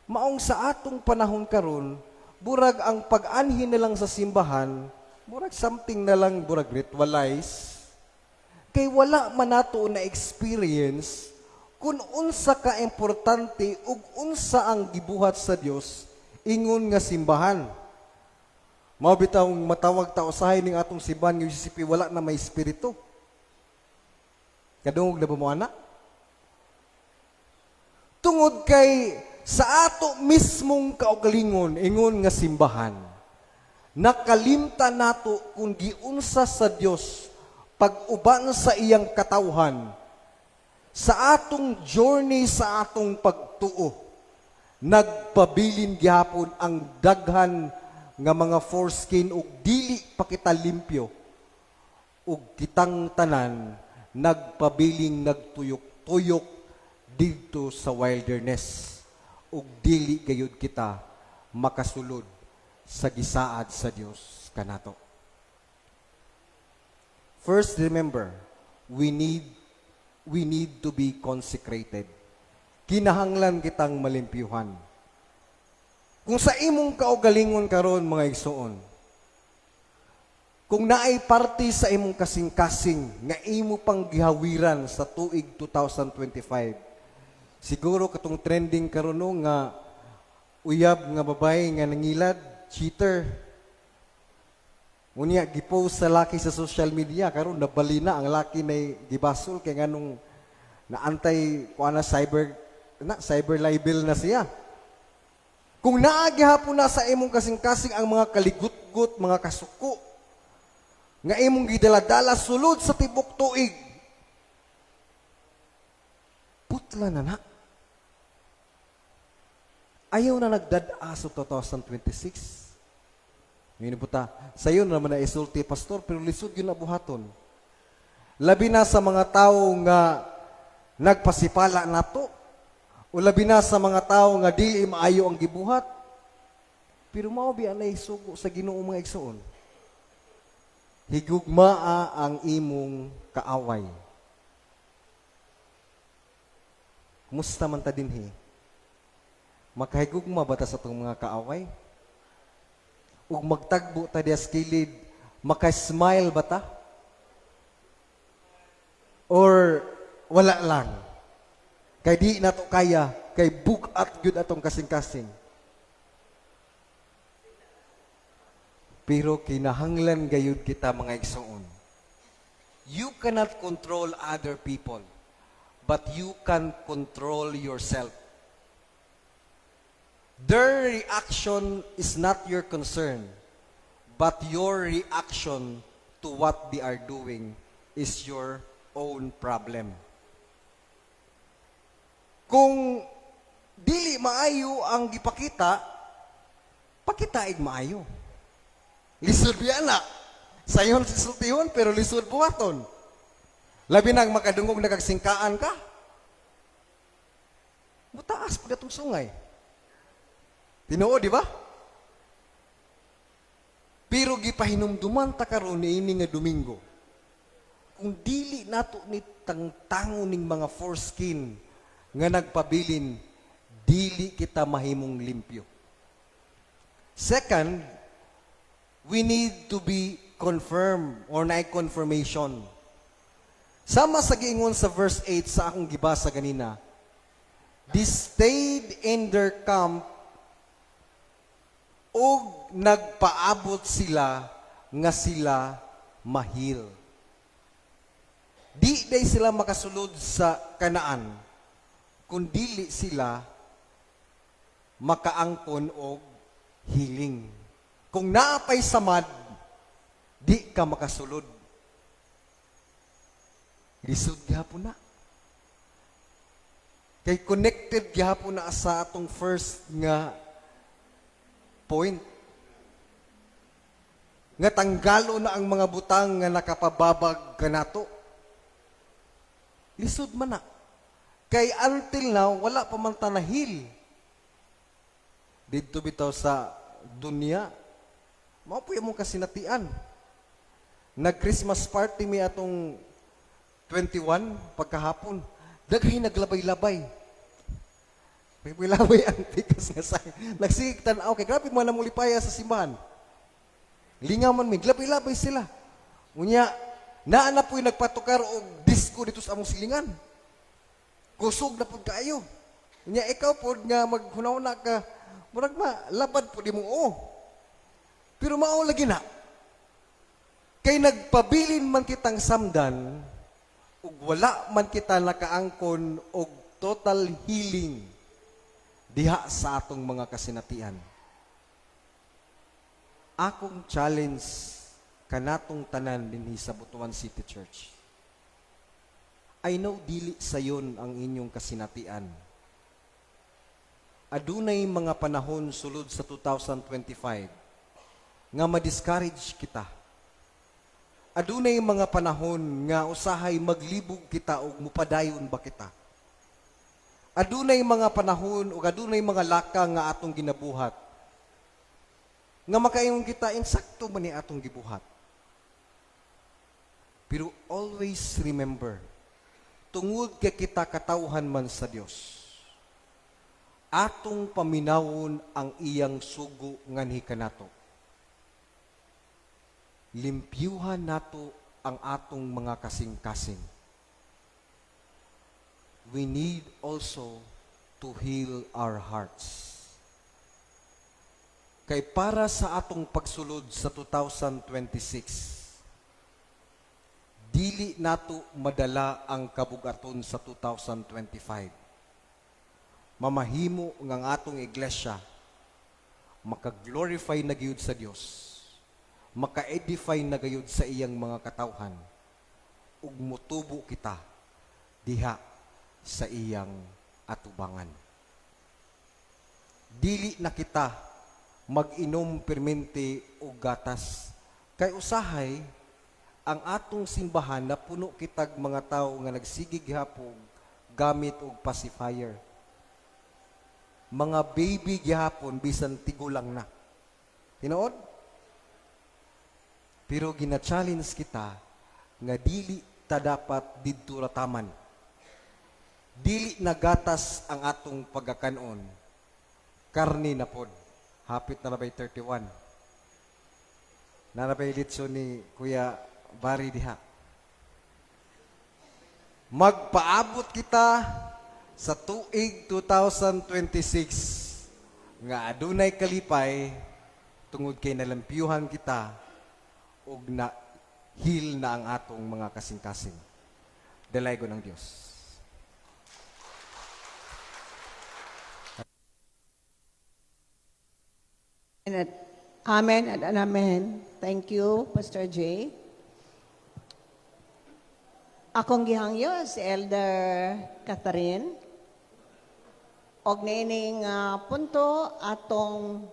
Maong sa atong panahon karon, burag ang pag-anhin na lang sa simbahan, burag something na lang, burag ritualize. Kay wala man nato na experience kung unsa ka importante ug unsa ang gibuhat sa Dios ingon nga simbahan. Mao bitaw matawag ta usahay ning atong simbahan nga UCCP wala na may espiritu. Kadungog na ba mo ana? Tungod kay sa ato mismong kaugalingon ingon nga simbahan, nakalimtan nato kung giunsa sa Dios pag-uban sa iyang katawhan, sa atong journey sa atong pagtuo, nagpabilin gyapon ang daghan nga mga foreskin ug dili pa kita limpyo ug kitang tanan nagpabiling nagtuyok-tuyok didto sa wilderness ug dili gayud kita makasulod sa gisaad sa Dios kanato. First, remember, we need to be consecrated. Kinahanglan kitang malimpyuhan. Kung sa imong kaugalingon karon mga igsoon, kung naay parte sa imong kasing-kasing nga imo pang gihawiran sa tuig 2025, siguro katong trending karon no, nga uyab nga babae nga nangilad, cheater. Unya gipost sa laki sa social media karon nabali na ang laki na gibasol kay nganong naantay kuana cyber libel na siya. Kung naagi hapon na sa imong kasing-kasing ang mga kaligut-gut, mga kasuko nga imong gidala-dala sulod sa tibok tuig, putla na. Ayaw na nagdad-a sa 2026. Ngayon po ta, sayo naman na isulti, pastor, pero lisod yun na buhaton. Labi na sa mga tao nga nagpasipala na to, o labi na sa mga tao nga dili maayo ang gibuhat, pero mao biya na isugo sa Ginoo mga igsoon. Higugmaa ang imong kaaway. Kumusta man ta dinhi? Makahigugma ba ta sa itong mga kaaway? Ug magtagbo ta diya sa kilid, maka-smile ba ta? Or wala lang? Kay di na to kaya, kay bugat gyud atong kasing-kasing. Pero kinahanglan gayud kita mga igsoon. You cannot control other people, but you can control yourself. Their reaction is not your concern, but your reaction to what they are doing is your own problem. Kung dili maayo ang gipakita, pakitaig maayo. Lisod biya na. Sayon sisultihon, pero lisod buhaton. Labi nang makadungog nagagsingkaan ka. Mutaas po datong sungay. Tinuod, di ba? Pero gipahinumduman ta karon niini nga Domingo. Kung dili nato ni tangtangon ning mga foreskin nga nagpabilin, dili kita mahimong limpyo. Second, we need to be confirmed or na-confirmation. Sama sa giingon sa verse 8 sa akong gibasa ganina, they stayed in their camp o nagpaabot sila nga sila mahil. Di day sila makasulod sa Kanaan, kundili sila makaangkon og hiling. Kung naapay samad, di ka makasulod. Lisod gihapon na. Kay connected gihapon na sa atong first nga point. Nga tanggalo na ang mga butang nga nakapababag kanato. Lisod man na. Kay until now, wala pa man tanahil. Dito bitaw sa dunya, mao po yung kasinatian. Nag-Christmas party mi atong 21 pagkahapon. Daghay naglabay-labay. May labay ang tikas nga sa nagsigig tanaw kay grabe man namong lipaya sa simbahan. Lingaman mi, labay-labay sila. Unya, naa na po'y nagpatukar og disco dito sa among silingan. Kusog na pud kaayo. Unya ikaw pod nga maghunaw-na ka, murag labad po di mo Pero mao lagi na. Kay nagpabilin man kitang samdan, ug wala man kita nakaangkon og total healing diha sa atong mga kasinatian. Akong challenge kanatong tanan dinhi sa Butuan City Church. I know dili sayon ang inyong kasinatian. Adunay mga panahon sulod sa 2025 nga ma-discourage kita. Adunay mga panahon nga usahay maglibog kita o mupadayon ba kita. Adunay mga panahon o adunay mga laka nga atong ginabuhat. Nga makaingon kita, insakto man ni atong gibuhat. Pero always remember, tungod kay kita katawhan man sa Dios, atong paminawon ang iyang sugo nganhi kanato. Limpyuhan nato ang atong mga kasing-kasing. We need also to heal our hearts. Kay para sa atong pagsulod sa 2026, dili nato madala ang kabugaton sa 2025. Mamahimo ng atong iglesia, makaglorify na gayud sa Dios, maka-edify na gayud sa iyang mga katawhan, ug mutubo kita diha sa iyang atubangan. Dili na kita mag-inom permente o gatas, kay usahay ang atong simbahan na puno kitag mga tao nga nagsigig hapon gamit og pacifier. Mga baby gihapon bisan tigulang na. Tinuod? Pero gina-challenge kita nga dili ta dapat didto rataman. Dili nagatas ang atong pagkakanon. Karni na pod. Hapit na labay 31. Narabay litso ni Kuya Bari diha. Magpaabot kita sa tuig 2026 nga adunay kalipay tungod kay nalampyuhan kita ug na heal na ang atong mga kasing-kasing. Dalaygo ng Dios. Amen and amen. Thank you, Pastor J. Akong gihangyo si Elder Catherine. Og nining punto atong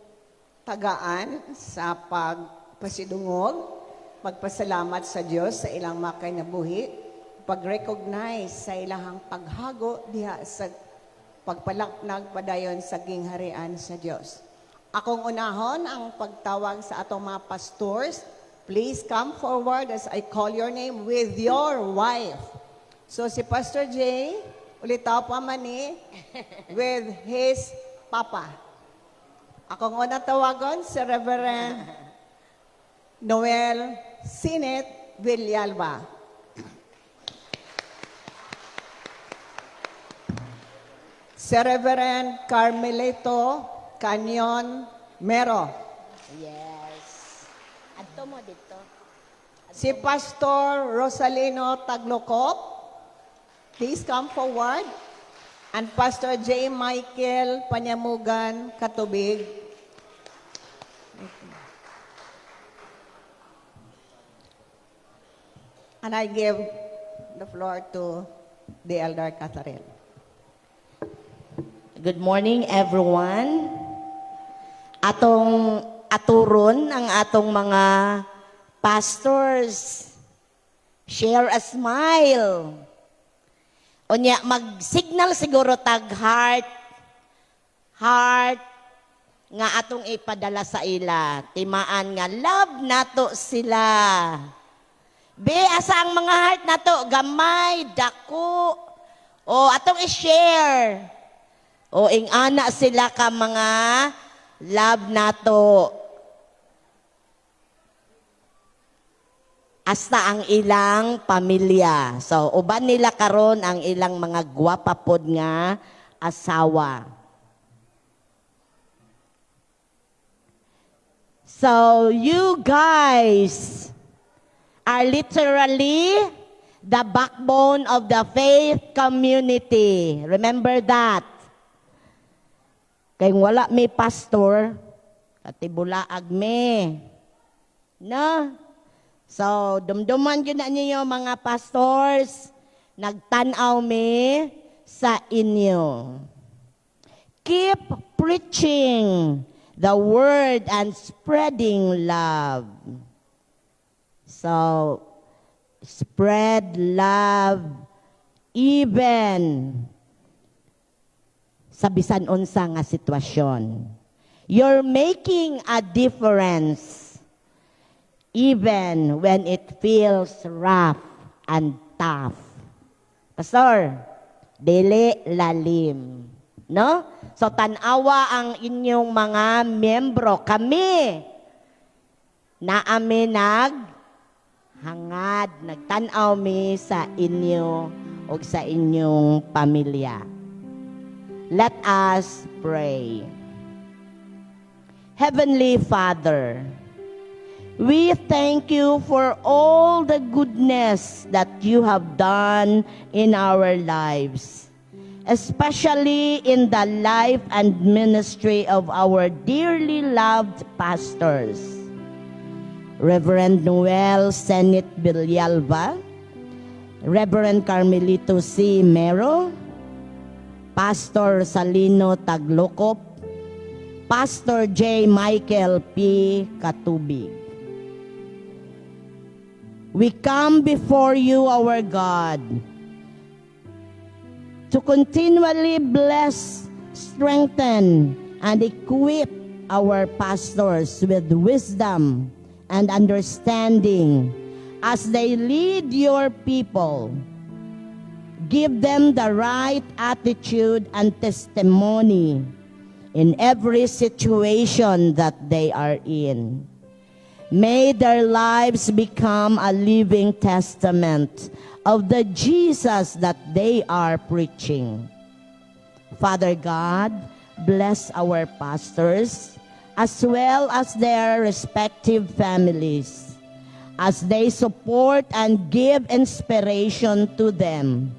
tagaan sa pagpasidungog, pagpasalamat sa Dios sa ilang makinabuhi, pag-recognize sa ilang paghago diha sa pagpalaknag padayon sa gingharian sa Dios. Akong unahon ang pagtawag sa atong mga pastors. Please come forward as I call your name with your wife. So si Pastor J, ulitaw pa man ni with his papa. Akong unang tawagon si Reverend Noel Sinet Villalba. Si Reverend Carmelito Canyon Mero. Yes. Adto mo dito. Si Pastor Rosalino Taglocop, please come forward. And Pastor J. Michael Panyamugan Katubig. And I give the floor to the Elder Catherine. Good morning, everyone. Atong aturon ang atong mga pastors. Share a smile. Unya, mag-signal siguro tag heart. Heart nga atong ipadala sa ila. Timaan nga, love nato sila. Be, asa ang mga heart nato? Gamay, dako. O, atong i-share. O, ingana sila ka mga love nato. Hasta ang ilang pamilya. So, uban nila karon ang ilang mga gwapapod nga asawa. So, you guys are literally the backbone of the faith community. Remember that. Kaya wala may pastor, katibulaag me. No? So, dumduman yun na ninyo mga pastors, nagtanaw me sa inyo. Keep preaching the word and spreading love. So, spread love even sa bisan unsa nga sitwasyon. You're making a difference even when it feels rough and tough. Pastor, dili lalim. No? So, tanawa ang inyong mga miyembro. Kami, naami hangad, nagtanaw mi sa inyo o sa inyong pamilya. Let us pray. Heavenly Father, we thank you for all the goodness that you have done in our lives, especially in the life and ministry of our dearly loved pastors, Reverend Noel Senit Villalba, Reverend Carmelito C. Mero, Pastor Salino Taglocop, Pastor J. Michael P. Katubig. We come before you, our God, to continually bless, strengthen, and equip our pastors with wisdom and understanding as they lead your people. Give them the right attitude and testimony in every situation that they are in. May their lives become a living testament of the Jesus that they are preaching. Father God, bless our pastors as well as their respective families as they support and give inspiration to them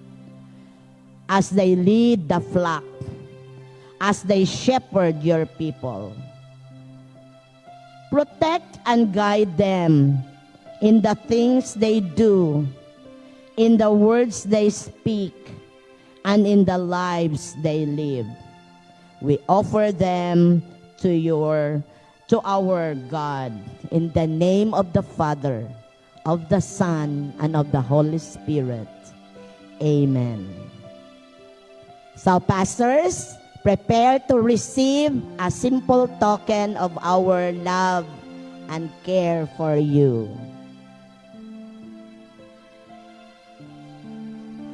as they lead the flock, as they shepherd your people. Protect and guide them in the things they do, in the words they speak, and in the lives they live. We offer them to our God in the name of the Father, of the Son, and of the Holy Spirit. Amen. So, pastors, prepare to receive a simple token of our love and care for you.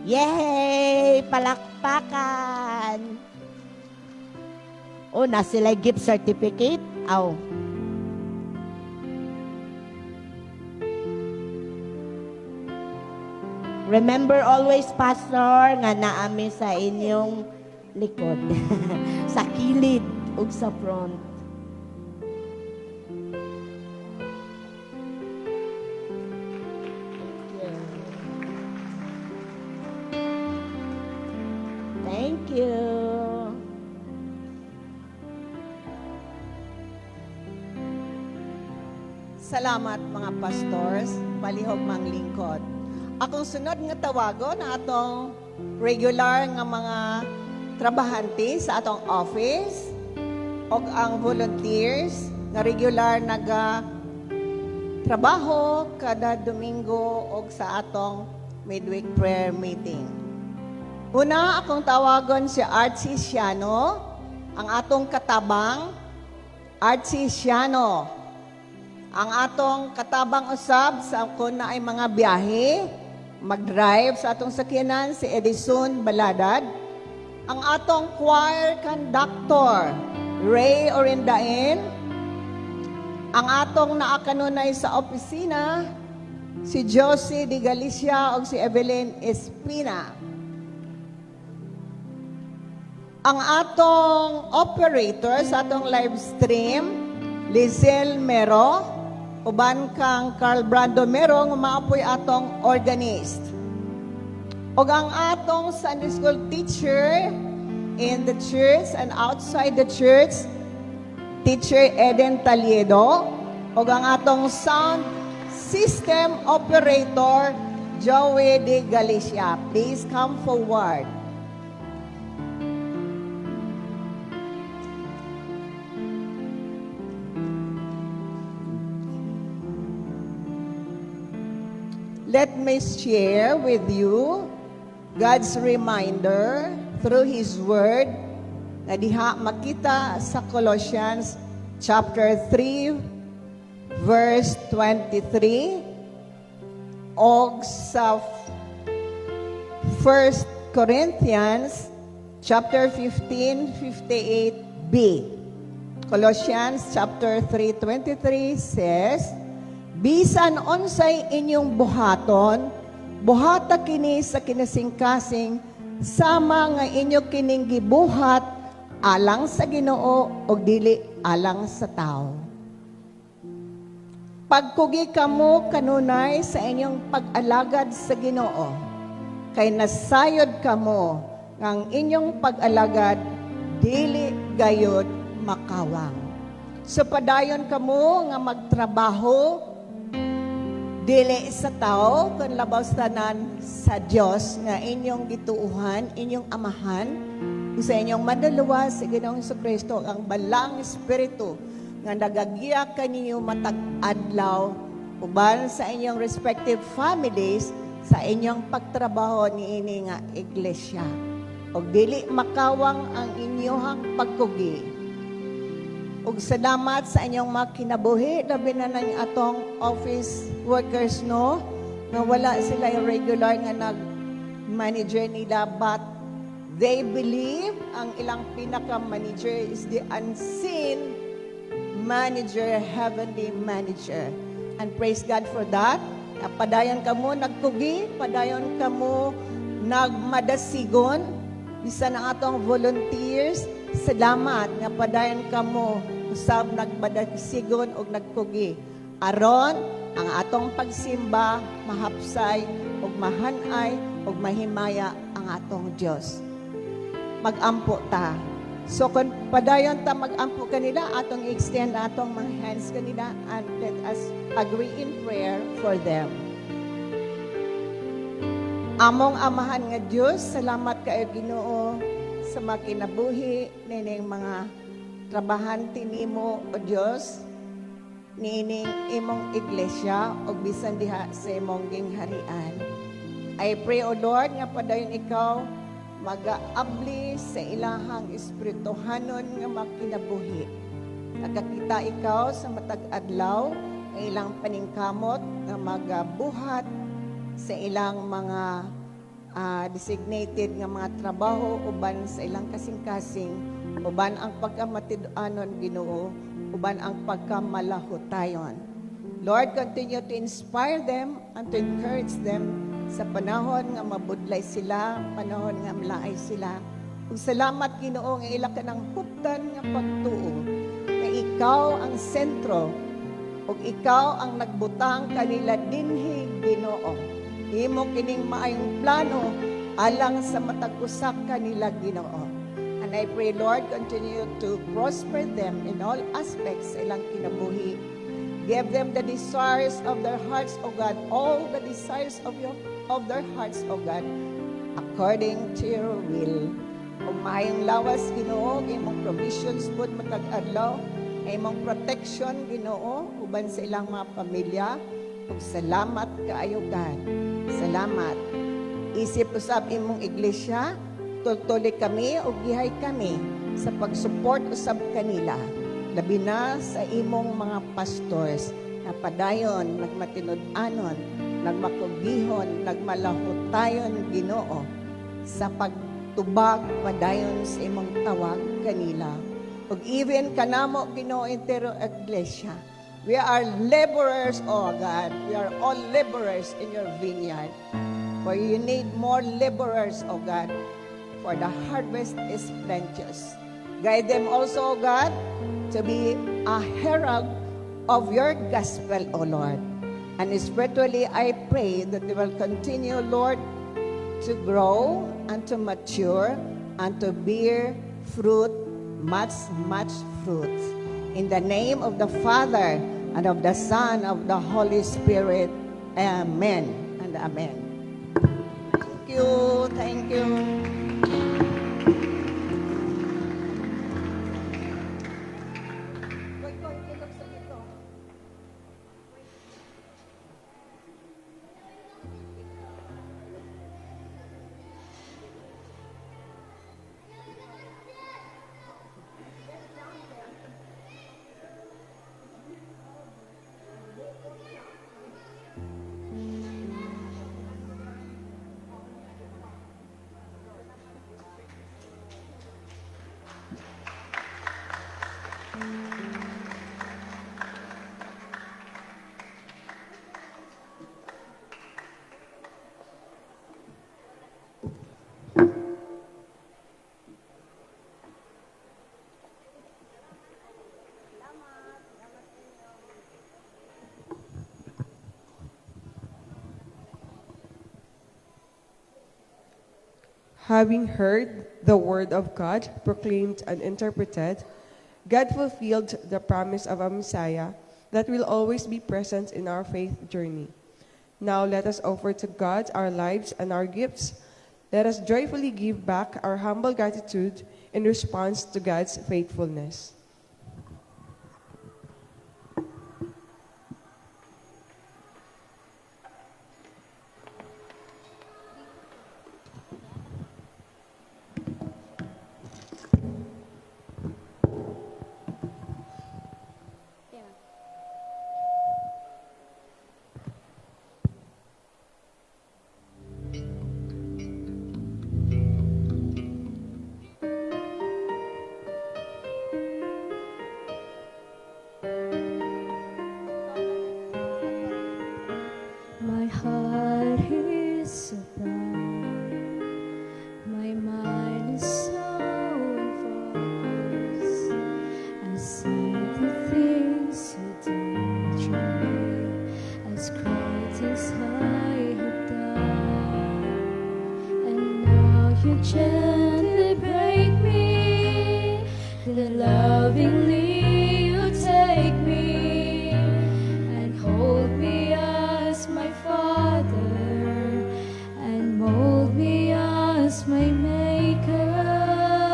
Yay! Palakpakan! Oh, na sila gift certificate. Aw. Remember always, Pastor, nga naami sa inyong likod. Sa kilid ug sa front. Thank you. Salamat mga pastors, palihog mang lingkod. Akong sunod nga tawagon na atong regular nga mga trabahante sa atong office o ang volunteers nga regular naga trabaho kada Domingo o sa atong midweek prayer meeting. Una, akong tawagon si Archie Siano, ang atong katabang Archie Siano. Ang atong katabang usab sa kung na ay mga biyahe, mag-drive sa atong sakyanan si Edison Baladad. Ang atong choir conductor, Ray Orindain. Ang atong naakanunay sa opisina, si Josie Di Galicia o si Evelyn Espina. Ang atong operator sa atong live stream, Lizelle Mero, uban kang Carl Brando Mero, nga maapoy atong organist. O ang atong Sunday school teacher in the church and outside the church, Teacher Eden Taliedo. O ang atong sound system operator, Joey De Galicia. Please come forward. Let me share with you God's reminder through His Word na diha makita sa Colossians chapter 3 verse 23 o sa 1 Corinthians chapter 15, 58b. Colossians chapter 3:23 says, bisan unsay inyong buhaton, buhata kini sa kinasingkasing, sama nga inyo kining gibuhat, alang sa Ginoo o dili alang sa tao. Pagkugi kamo kanunay sa inyong pag-alagad sa Ginoo, kay nasayod kamo ngang inyong pag-alagad dili gayod makawang. So padayon kamo nga magtrabaho dili sa tao, kun labaw tanan sa Dios nga inyong gituuhan, inyong amahan, sa inyong madalawa sa Ginoong Jesucristo ang balang espiritu nga nagagiya kaninyo matag adlaw uban sa inyong respective families sa inyong pagtrabaho niini nga iglesia. Og dili makawang ang inyong pagkugi. Ug salamat sa inyong mga kinabuhi, labi na ng atong office workers, no? Nga wala sila yung regular nga nag-manager nila, but they believe ang ilang pinaka-manager is the unseen manager, heavenly manager. And praise God for that. Padayon kamo nagkugi, padayon kamo nagmadasigon, bisan ang atong volunteers, salamat nga padayon kamo usab nagmadasigon og nagkugi aron ang atong pagsimba mahapsay og mahanay og mahimaya ang atong Dios. Magampo ta. So kung padayon ta magampo kanila, atong extend atong mga hands kanila and let us agree in prayer for them. Among amahan nga Dios, salamat kaayo Ginoo sa mga kinabuhi nining mga trabahante nimo o Dios nining imong iglesia o bisan diha sa imong gingharian. I pray, O Lord, nga padayon ikaw mag-aabli sa ilahang espirituhanon nga makinabuhi. Nagkakita ikaw sa matag adlaw ang ilang paningkamot nga magabuhat sa ilang mga designated nga mga trabaho uban sa ilang kasing-kasing, uban ang pagkamatidanon Ginoo, uban ang pagkamalahutayon. Lord, continue to inspire them and to encourage them sa panahon nga mabudlay sila, panahon nga malaay sila. Ug salamat Ginoo nga ila ka ng huptan nga pagtuo nga ikaw ang sentro ug ikaw ang nagbutang kanila dinhi Ginoo. Imo kining maayong plano alang sa matag usa kanila Ginoo. And I pray, Lord, continue to prosper them in all aspects sa ilang kinabuhi. Give them the desires of their hearts, O God, all the desires of their hearts, O God, according to your will. Ug maayong lawas Ginoo, imong provisions pud matag adlaw, imong protection Ginoo uban sa ilang mga pamilya. Ug salamat kaayo God. Salamat. Isip usab imong iglesia, tultuli kami o gihay kami sa pag-support usab kanila. Labi na sa imong mga pastors na padayon, nagmatinud-anon, nagmakugihon, nagmalahutayon Ginoo sa pagtubag padayon sa imong tawag kanila. Ug even kanamo Ginoo entero iglesia, we are laborers, O God. We are all laborers in your vineyard. For you need more laborers, O God, for the harvest is plenteous. Guide them also, O God, to be a herald of your gospel, O Lord. And spiritually, I pray that they will continue, Lord, to grow and to mature and to bear fruit, much fruit. In the name of the Father, and of the Son, of the Holy Spirit. Amen and amen. Thank you. Thank you. Having heard the word of God proclaimed and interpreted, God fulfilled the promise of a Messiah that will always be present in our faith journey. Now let us offer to God our lives and our gifts. Let us joyfully give back our humble gratitude in response to God's faithfulness. My heart is so bright, my mind is so focused. I see the things you do through me, as great as I have done. And now you gently break me, then lovingly you take me and hold me as my Father and mold me as my Maker.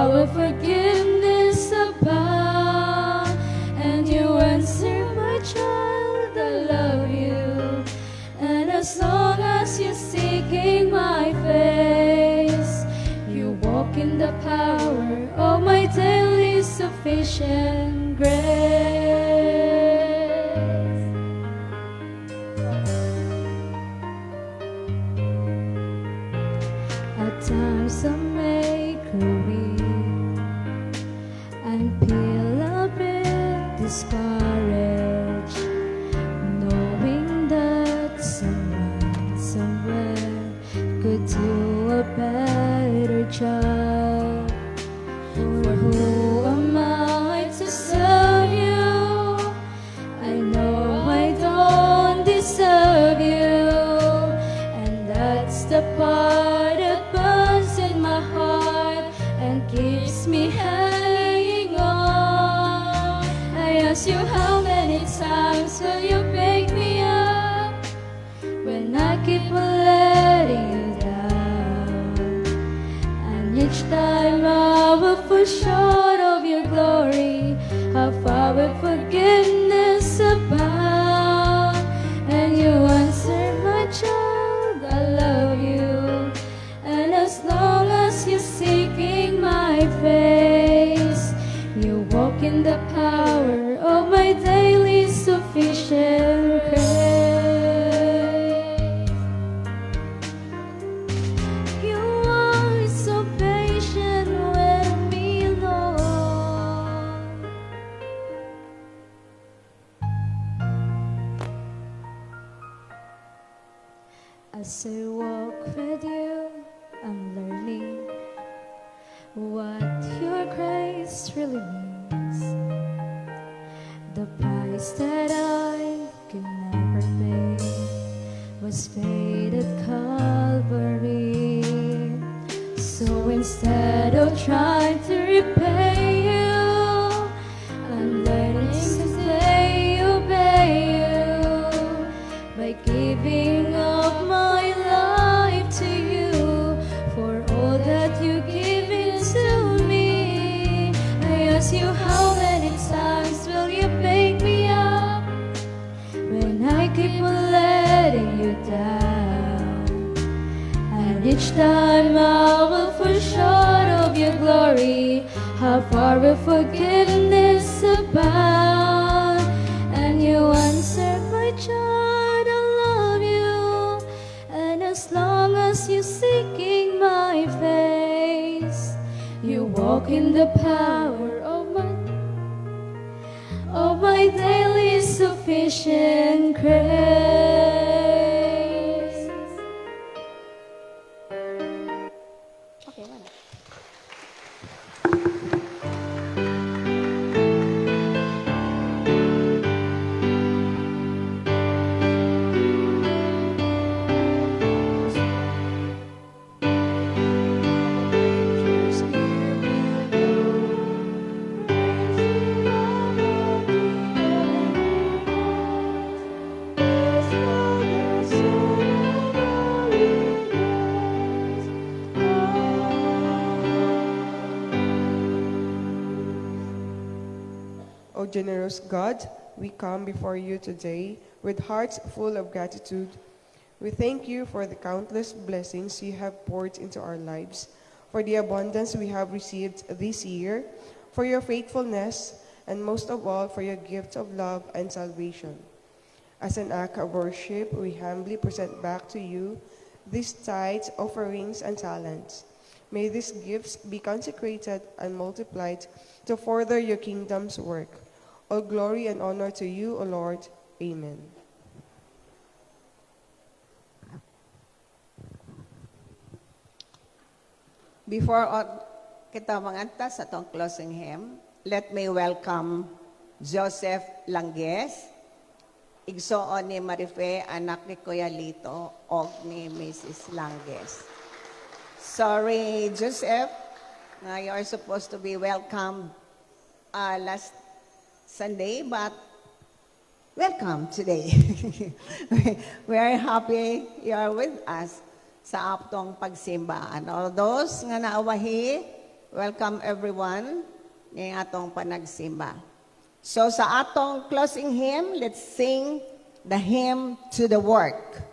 will forgiveness abound. And you answer, my child, I love you. And as long as you're seeking my face, you walk in the power of my daily sufficient grace. At times I make her weak and feel a bit discouraged, knowing that someone somewhere could do a better job. For who am I to serve you? I know I don't deserve you, and that's the part that burns in my heart and keeps me hanging on. I ask you, how many times will you pick me up when I keep on letting you down? And each time I will fall short of your glory, how far will forgiveness abound? And you answer, my child, I love you. And as long as you're seeking my face, you walk in the power of my daily sufficient grace. You are so patient with me, Lord. As I walk with you, I'm learning what your grace really means. The price that I could never pay was paid at Calvary. So instead of trying to repay you, I'm learning to simply obey you by giving up my life to you for all that you give into me. I ask you, how many times will you pick me up when I keep on letting you down? And each time I will fall short of your glory, how far will forgiveness abound? And you answer, my child, I love you. And as long as you're seeking my face, you walk in the power of my daily sufficient grace. Okay, wala. O generous God, we come before you today with hearts full of gratitude. We thank you for the countless blessings you have poured into our lives, for the abundance we have received this year, for your faithfulness, and most of all, for your gift of love and salvation. As an act of worship, we humbly present back to you these tithes, offerings, and talents. May these gifts be consecrated and multiplied to further your kingdom's work. All glory and honor to you, O Lord. Amen. Before kita manganta sa tong closing hymn, let me welcome Joseph Langges, igsoon ni Marife, anak ni Kuya Lito, o ni Mrs. Langges. Sorry, Joseph, you are supposed to be welcomed last Sunday, but welcome today. We are happy you are with us sa aptong pagsimba. And all those nga naawahi, Welcome everyone ng atong panagsimba. So sa atong closing hymn, let's sing the hymn to the work.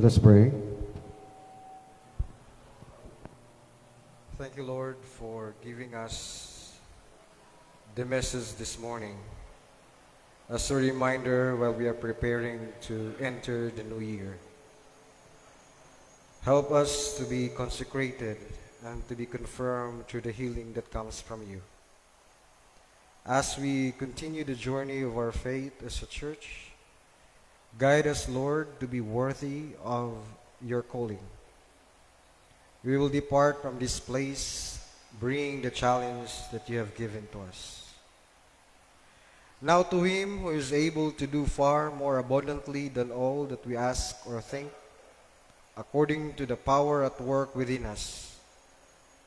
Let us pray. Thank you, Lord, for giving us the message this morning as a reminder while we are preparing to enter the new year. Help us to be consecrated and to be confirmed through the healing that comes from you. As we continue the journey of our faith as a church, guide us, Lord, to be worthy of your calling. We will depart from this place bringing the challenge that you have given to us. Now to him who is able to do far more abundantly than all that we ask or think, according to the power at work within us,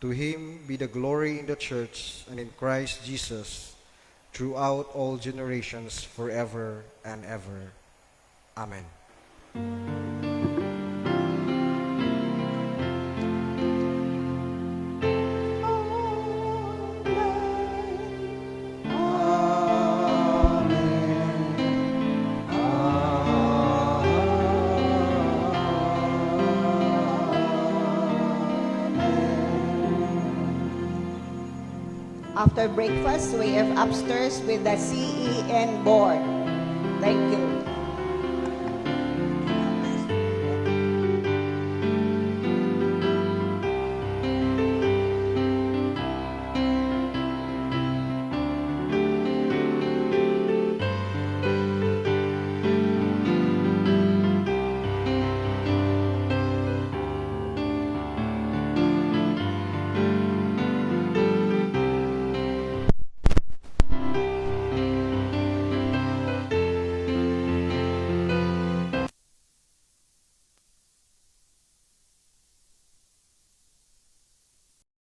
to him be the glory in the church and in Christ Jesus throughout all generations, forever and ever. Amen. After breakfast, we have upstairs with the CEN board. Thank you.